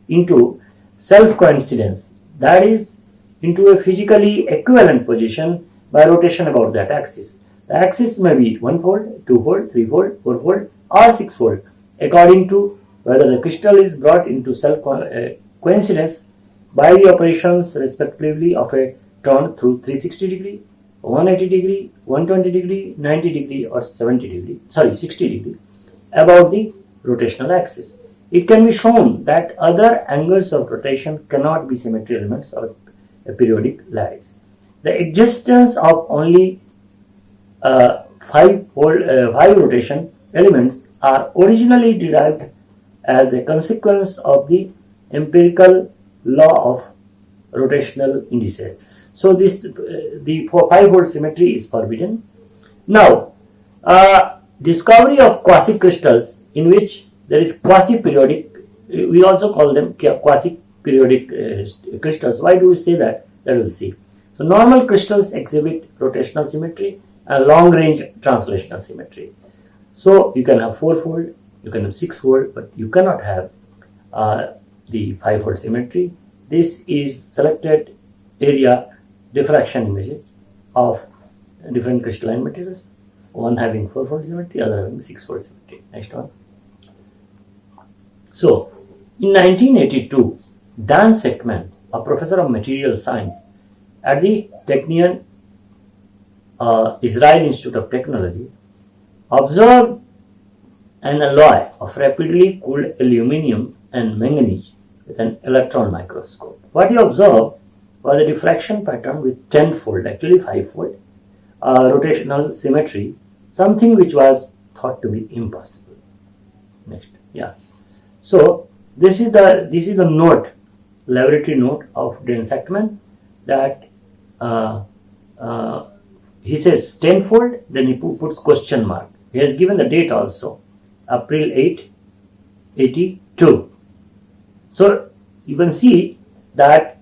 S1: into self-coincidence, that is, into a physically equivalent position by rotation about that axis. The axis may be one-fold, two-fold, three-fold, four-fold, or six-fold, according to whether the crystal is brought into self-coincidence by the operations respectively of a turn through 360 degree, 180 degree, 120 degree, 90 degree, or 60 degree about the rotational axis. It can be shown that other angles of rotation cannot be symmetry elements of a periodic lattice. The existence of only five rotation elements are originally derived as a consequence of the empirical law of rotational indices. So the five-fold symmetry is forbidden. Now, discovery of quasi-crystals in which there is quasi-periodic, we also call them quasi-periodic crystals. Why do we say that? That we will see. So normal crystals exhibit rotational symmetry and long-range translational symmetry. So you can have four-fold, you can have six-fold, but you cannot have the five-fold symmetry. This is selected area diffraction image of different crystalline materials, one having four-fold symmetry, other having six-fold symmetry. Next one. So, in 1982, Dan Seckman, a professor of material science, at the Technion Israel Institute of Technology observed an alloy of rapidly cooled aluminum and manganese with an electron microscope. What he observed was a diffraction pattern with tenfold, actually fivefold, rotational symmetry, something which was thought to be impossible. Next, yeah. So this is the note, laboratory note of Dan Sachtman, that he says tenfold, then he puts question mark. He has given the date also, April 8, 82. So you can see that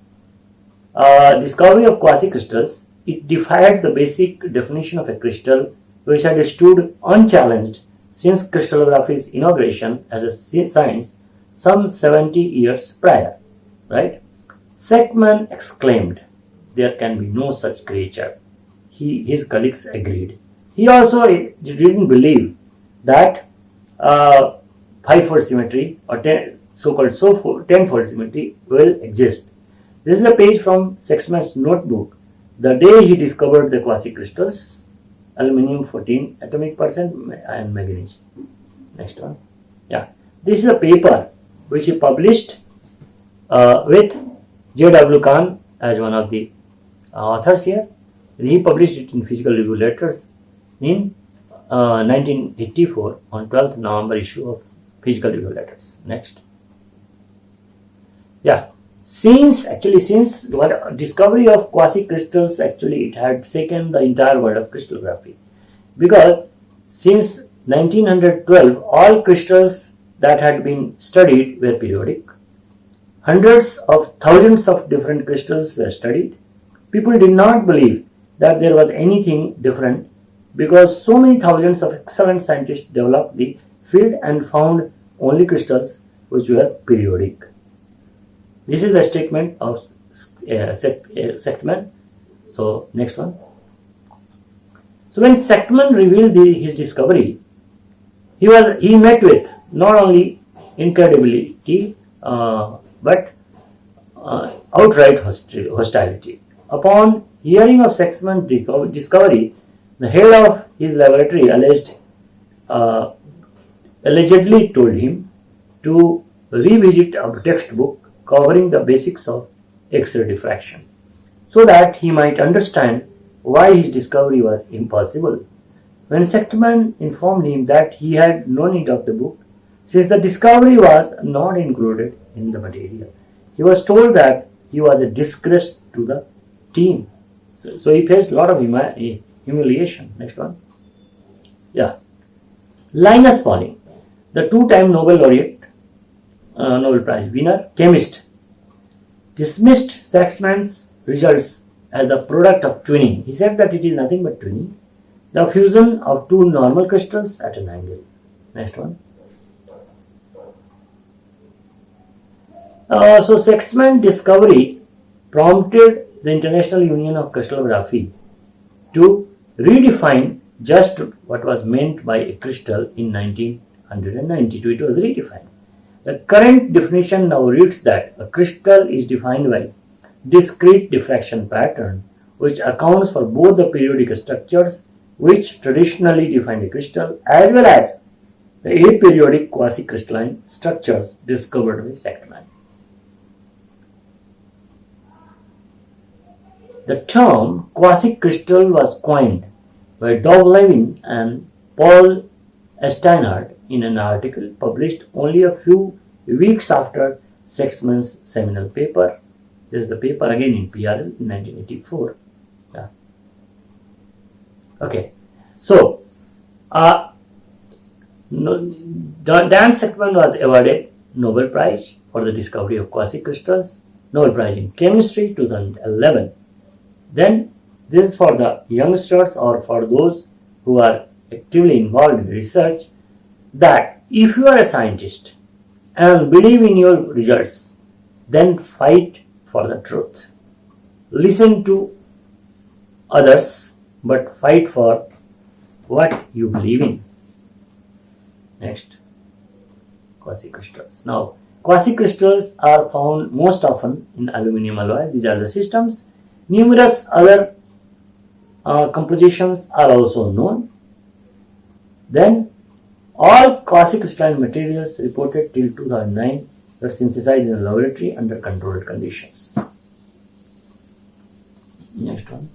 S1: discovery of quasicrystals, it defied the basic definition of a crystal which had stood unchallenged since crystallography's inauguration as a science some 70 years prior. Right? Sachtman exclaimed, "There can be no such creature." His colleagues agreed. He also didn't believe that fivefold symmetry or so-called tenfold symmetry will exist. This is a page from Sachtman's notebook the day he discovered the quasicrystals, aluminium 14 atomic percent and manganese. Next one. Yeah. This is a paper which he published with J.W. Kahn as one of the authors here. He published it in Physical Review Letters in 1984 on 12th November issue of Physical Review Letters. Next. Yeah. Since the discovery of quasicrystals, actually it had shaken the entire world of crystallography, because since 1912 all crystals that had been studied were periodic. Hundreds of thousands of different crystals were studied. People did not believe that there was anything different because so many thousands of excellent scientists developed the field and found only crystals which were periodic. This is the statement of Sachtman. So next one. So when Sachtman revealed his discovery, he met with not only incredibility but outright hostility. Upon hearing of Sachtman's discovery, the head of his laboratory allegedly told him to revisit a textbook covering the basics of X-ray diffraction, so that he might understand why his discovery was impossible. When Sachtman informed him that he had no need of the book, since the discovery was not included in the material, he was told that he was a disgrace to the team. So he faced a lot of humiliation. Next one. Yeah. Linus Pauling, the two-time Nobel laureate, Nobel Prize winner, chemist, dismissed Sachtman's results as the product of twinning. He said that it is nothing but twinning, the fusion of two normal crystals at an angle. Next one. So Sachtman's discovery prompted the International Union of Crystallography to redefine just what was meant by a crystal in 1992. It was redefined. The current definition now reads that a crystal is defined by discrete diffraction pattern which accounts for both the periodic structures which traditionally defined a crystal as well as the aperiodic quasi-crystalline structures discovered by Sachtman. The term quasi-crystal was coined by Doug Levin and Paul Steinhardt in an article published only a few weeks after Sachtman's seminal paper. This is the paper again in PRL in 1984. Yeah. Okay, so Dan Sachtman was awarded Nobel Prize for the discovery of quasicrystals, Nobel Prize in Chemistry 2011. Then this is for the youngsters or for those who are actively involved in research, that if you are a scientist and believe in your results, then fight for the truth. Listen to others, but fight for what you believe in. Next, quasicrystals. Now, quasicrystals are found most often in aluminium alloy. These are the systems Numerous other compositions are also known. Then all quasi-crystalline materials reported till 2009 were synthesized in the laboratory under controlled conditions. Next one.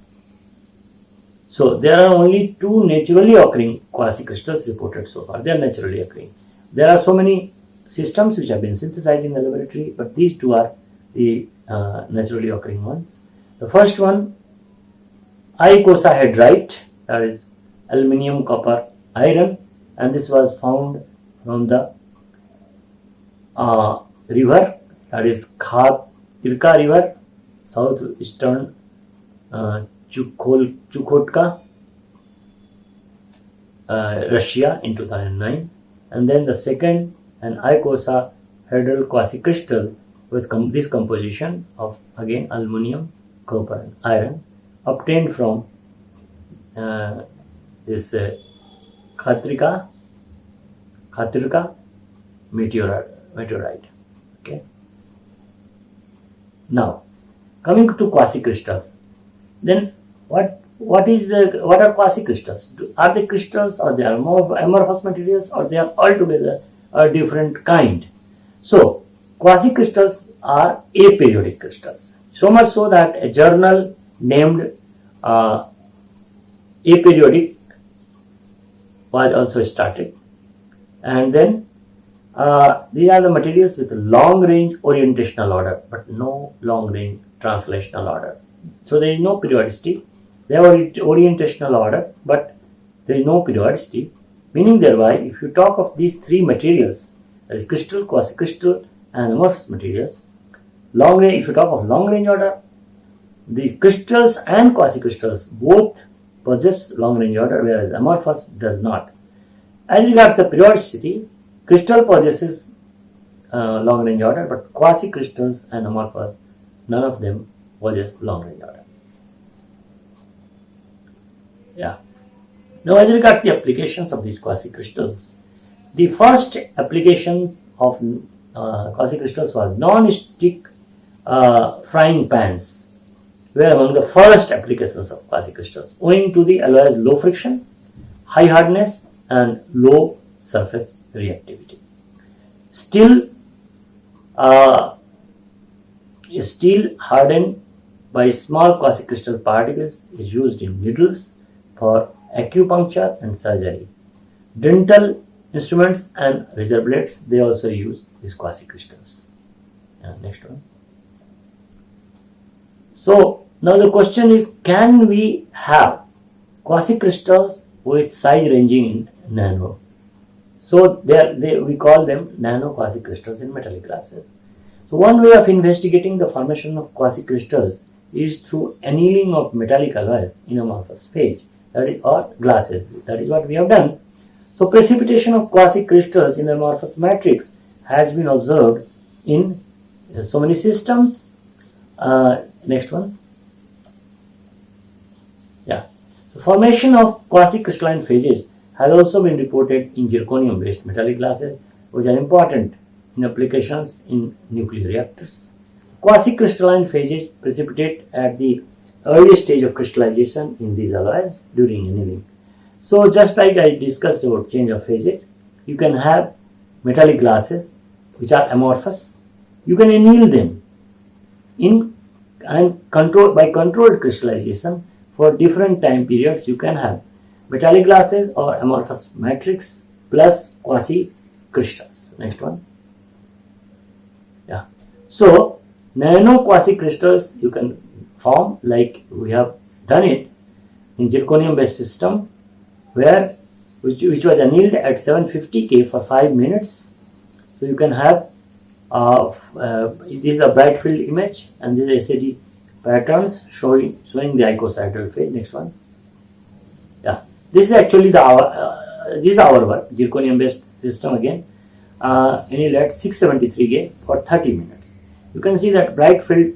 S1: So there are only two naturally occurring quasi-crystals reported so far. They are naturally occurring. There are so many systems which have been synthesized in the laboratory, but these two are the naturally occurring ones. The first one, icosahedrite, that is aluminium, copper, iron, and this was found from the river, that is Khatirka river, southeastern Chukhotka, Russia in 2009. And then the second, an icosahedral quasi-crystal with this composition of again aluminium, copper and iron, obtained from this Khatirka meteorite. Okay. Now, coming to quasi-crystals, then what are quasi-crystals? Are they crystals, or they are more amorphous materials, or they are altogether a different kind? So, quasi-crystals are aperiodic crystals. So much so that a journal named Aperiodic was also started. And then these are the materials with long-range orientational order, but no long-range translational order. So there is no periodicity. They have orientational order, but there is no periodicity. Meaning thereby, if you talk of these three materials, that is crystal, quasi-crystal, and amorphous materials, long range. If you talk of long-range order, the crystals and quasi-crystals both possess long-range order, whereas amorphous does not. As regards the periodicity, crystal possesses long-range order, but quasi-crystals and amorphous, none of them possess long-range order. Yeah. Now, as regards the applications of these quasi-crystals, the first application of quasi-crystals was non-stick frying pans were among the first applications of quasi-crystals, owing to the alloy's low friction, high hardness, and low surface reactivity. Steel hardened by small quasi-crystal particles is used in needles for acupuncture and surgery. Dental instruments and razor blades, they also use these quasi-crystals. Next one. So now the question is, can we have quasi-crystals with size ranging in nano? So we call them nano quasi-crystals in metallic glasses. So one way of investigating the formation of quasi-crystals is through annealing of metallic alloys in amorphous phase, that is, or glasses. That is what we have done. So precipitation of quasi-crystals in the amorphous matrix has been observed in so many systems. Next one. Yeah. So formation of quasi-crystalline phases has also been reported in zirconium-based metallic glasses, which are important in applications in nuclear reactors. Quasi-crystalline phases precipitate at the early stage of crystallization in these alloys during annealing. So just like I discussed about change of phases, you can have metallic glasses which are amorphous. You can anneal them by controlled crystallization for different time periods. You can have metallic glasses or amorphous matrix plus quasi-crystals. Next one. Yeah. So nano quasi-crystals you can form like we have done it in zirconium-based system, which was annealed at 750 K for 5 minutes. So you can have this is a bright field image, and this is SAD patterns showing the icosahedral phase. Next one. Yeah, this is actually this is our work, zirconium-based system again, annealed at 673 K for 30 minutes. You can see that bright field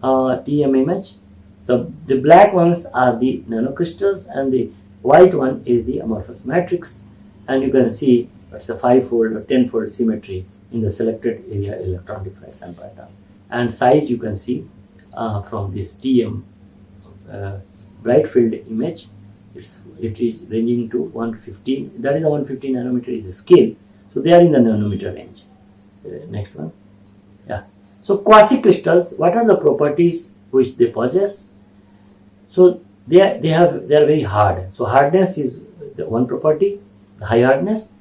S1: TM image. So the black ones are the nanocrystals, and the white one is the amorphous matrix, and you can see it's a 5-fold or 10-fold symmetry in the selected area electron diffraction pattern. And size you can see from this TM bright field image. It is ranging to 115. That is a 150 nanometer is the scale. So they are in the nanometer range. Next one. Yeah. So quasi-crystals, what are the properties which they possess? So they are very hard. So hardness is the one property, the high hardness,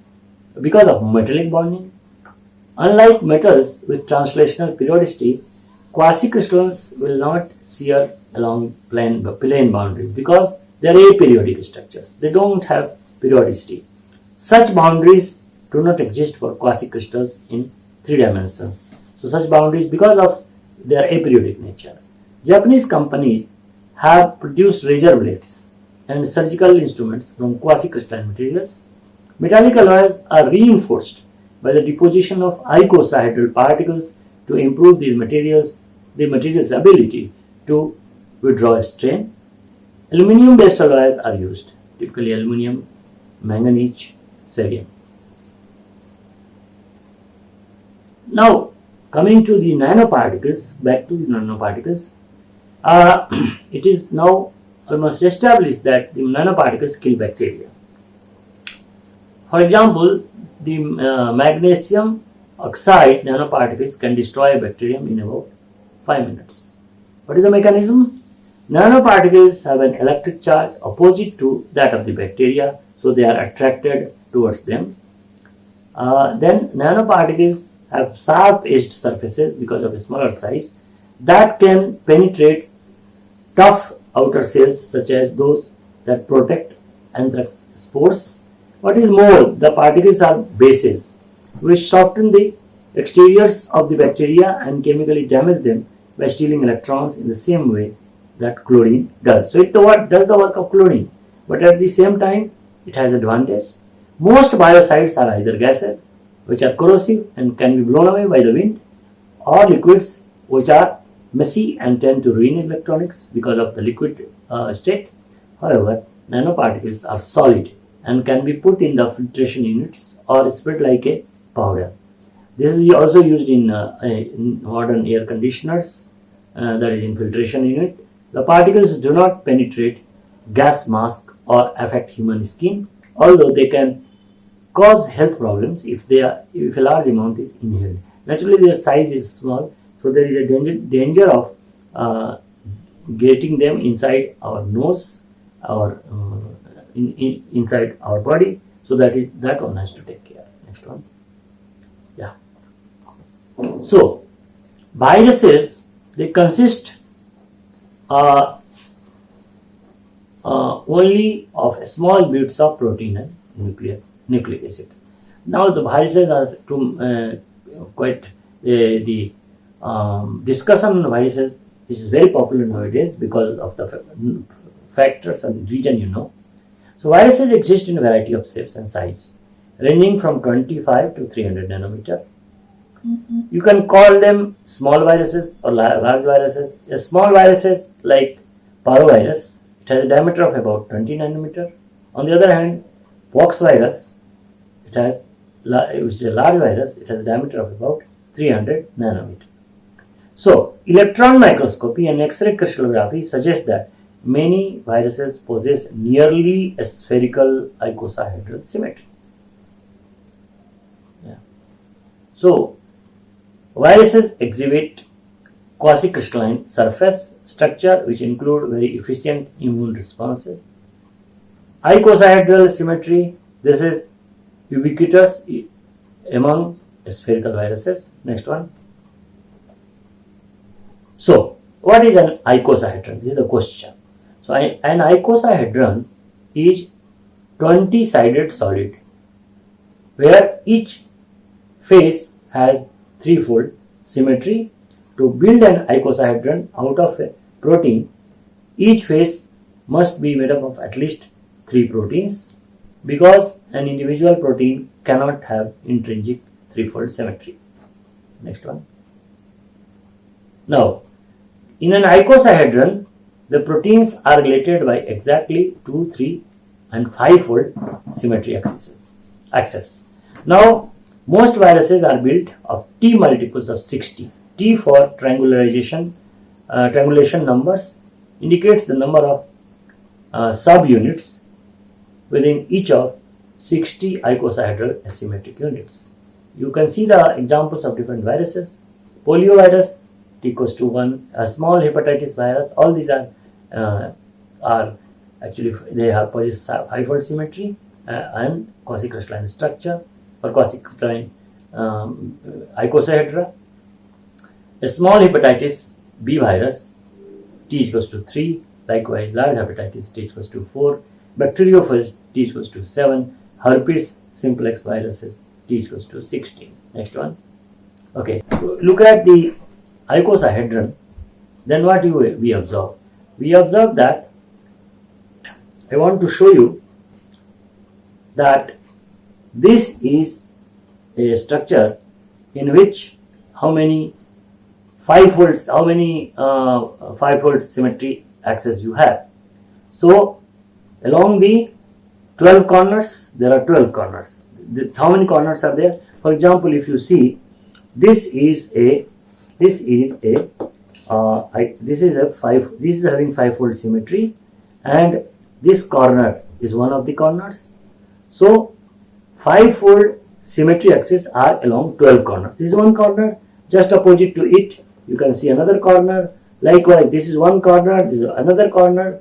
S1: because of metallic bonding. Unlike metals with translational periodicity, quasi-crystals will not shear along plane boundaries because they are aperiodic structures. They don't have periodicity. Such boundaries do not exist for quasi-crystals in 3 dimensions. So such boundaries, because of their aperiodic nature. Japanese companies have produced razor blades and surgical instruments from quasi-crystalline materials. Metallic alloys are reinforced by the deposition of icosahedral particles to improve the material's ability to withdraw strain. Aluminium-based alloys are used, typically aluminium, manganese, cerium. Now, coming to the nanoparticles, back to the nanoparticles, it is now almost established that the nanoparticles kill bacteria. For example, the magnesium oxide nanoparticles can destroy a bacterium in about 5 minutes. What is the mechanism? Nanoparticles have an electric charge opposite to that of the bacteria, so they are attracted towards them. Then nanoparticles have sharp-edged surfaces because of a smaller size that can penetrate tough outer cells such as those that protect anthrax spores. What is more, the particles are bases which soften the exteriors of the bacteria and chemically damage them by stealing electrons in the same way that chlorine does. So it does the work of chlorine, but at the same time it has advantage. Most biocides are either gases which are corrosive and can be blown away by the wind, or liquids which are messy and tend to ruin electronics because of the liquid state. However, nanoparticles are solid and can be put in the filtration units or spread like a powder. This is also used in modern air conditioners, that is in filtration unit. The particles do not penetrate gas mask or affect human skin, although they can cause health problems if a large amount is inhaled. Naturally, their size is small, so there is a danger of getting them inside our nose or inside our body. So that one has to take care. Next one. Yeah. So viruses, they consist only of small bits of protein and nucleic acid. Now the viruses are quite the discussion on viruses is very popular nowadays because of the factors and region you know. So viruses exist in a variety of shapes and size, ranging from 25 to 300 nanometer. You can call them small viruses or large viruses. A small viruses like parvovirus, it has a diameter of about 20 nanometer. On the other hand, pox virus, which is a large virus, it has a diameter of about 300 nanometer. So, electron microscopy and X-ray crystallography suggest that many viruses possess nearly a spherical icosahedral symmetry. Yeah. So, viruses exhibit quasi-crystalline surface structure which include very efficient immune responses. Icosahedral symmetry, this is ubiquitous among spherical viruses. Next one. So, what is an icosahedron? This is the question. So, an icosahedron is 20-sided solid where each face has threefold symmetry. To build an icosahedron out of a protein, each face must be made up of at least 3 proteins because an individual protein cannot have intrinsic threefold symmetry. Next one. Now, in an icosahedron, the proteins are related by exactly 2, 3 and 5-fold symmetry axis. Now, most viruses are built of T multiples of 60. T for triangulation numbers, indicates the number of subunits within each of 60 icosahedral asymmetric units. You can see the examples of different viruses. Poliovirus, T equals to 1, a small hepatitis virus, all these are actually, they have possess high-fold symmetry and quasi-crystalline structure or quasi-crystalline icosahedra. A small hepatitis B virus, T equals to 3, likewise large hepatitis, T equals to 4, bacteriophage, T equals to 7, herpes simplex viruses, T equals to 16. Next one. Okay, look at the icosahedron. Then what we observe? We observe that I want to show you that this is a structure in which how many five-fold symmetry axes you have. So along the 12 corners, there are 12 corners. How many corners are there? For example, if you see, this is having five-fold symmetry, and this corner is one of the corners. So five-fold symmetry axes are along 12 corners. This is one corner. Just opposite to it, you can see another corner. Likewise, this is one corner. This is another corner.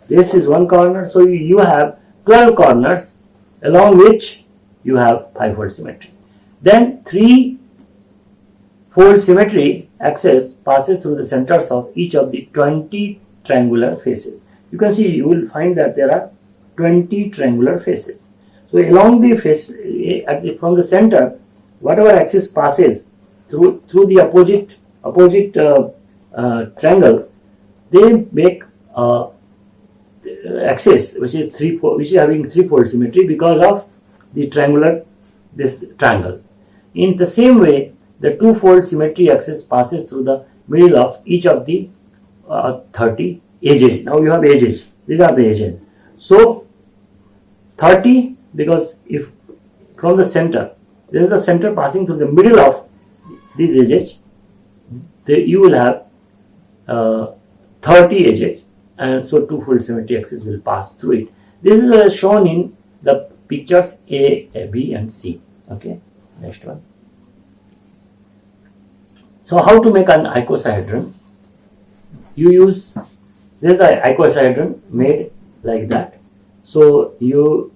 S1: This is one corner. So you have 12 corners along which you have five-fold symmetry. Then three-fold symmetry axis passes through the centers of each of the 20 triangular faces. You can see, you will find that there are 20 triangular faces. So along the face, from the center, whatever axis passes through the opposite triangle, they make axis which is having three-fold symmetry because of the this triangle. In the same way, the two-fold symmetry axis passes through the middle of each of the 30 edges. Now you have edges. These are the edges. So 30, because if from the center, this is the center passing through the middle of these edges, you will have 30 edges, and so two-fold symmetry axis will pass through it. This is shown in the pictures A, B, and C. Okay, next one. So how to make an icosahedron? You use, this is the icosahedron made like that. So you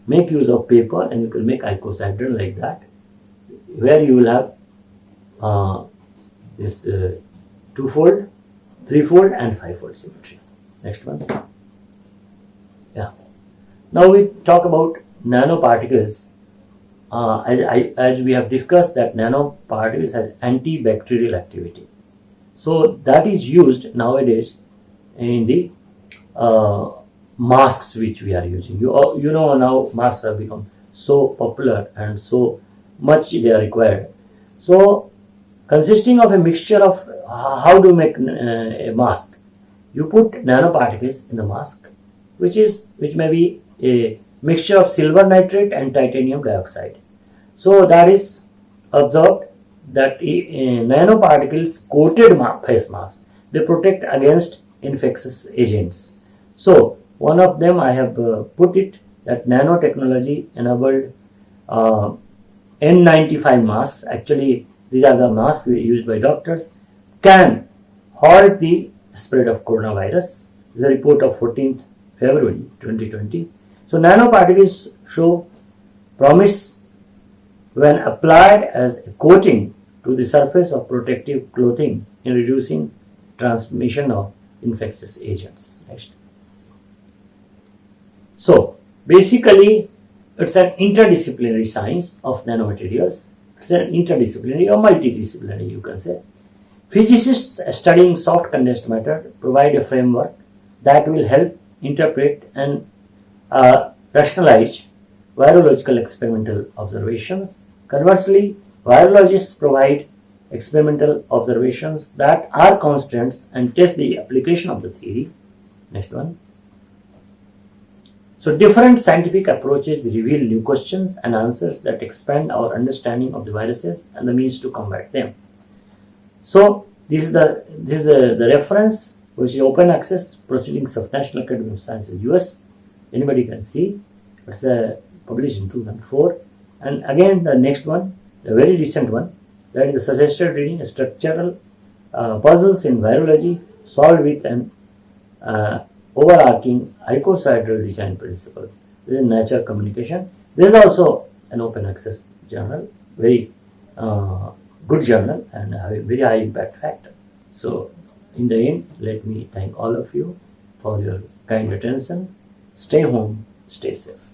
S1: make use of paper and you can make icosahedron like that, where you will have this two-fold, three-fold, and five-fold symmetry. Next one. Yeah. Now we talk about nanoparticles. As we have discussed, that nanoparticles has antibacterial activity. So that is used nowadays in the masks which we are using. You know now masks have become so popular and so much they are required. So consisting of a mixture of how to make a mask. You put nanoparticles in the mask, which may be a mixture of silver nitrate and titanium dioxide. So that is observed that nanoparticles coated face masks, they protect against infectious agents. So one of them I have put it, that nanotechnology enabled N95 masks. Actually, these are the masks used by doctors, can halt the spread of coronavirus. This is a report of 14th February 2020. So nanoparticles show promise when applied as a coating to the surface of protective clothing in reducing transmission of infectious agents. Next. So basically, it's an interdisciplinary science of nanomaterials. It's an interdisciplinary or multidisciplinary, you can say. Physicists studying soft condensed matter provide a framework that will help interpret and rationalize virological experimental observations. Conversely, virologists provide experimental observations that are constants and test the application of the theory. Next one. So different scientific approaches reveal new questions and answers that expand our understanding of the viruses and the means to combat them. So this is the reference which is open access proceedings of National Academy of Sciences, US. Anybody can see. It's published in 2004. And again, the next one, the very recent one, that is the suggested reading, structural puzzles in virology solved with an overarching icosaedral design principle. This is Nature Communication. This is also an open access journal, very good journal and a very high impact factor. So in the end, let me thank all of you for your kind attention. Stay home, stay safe.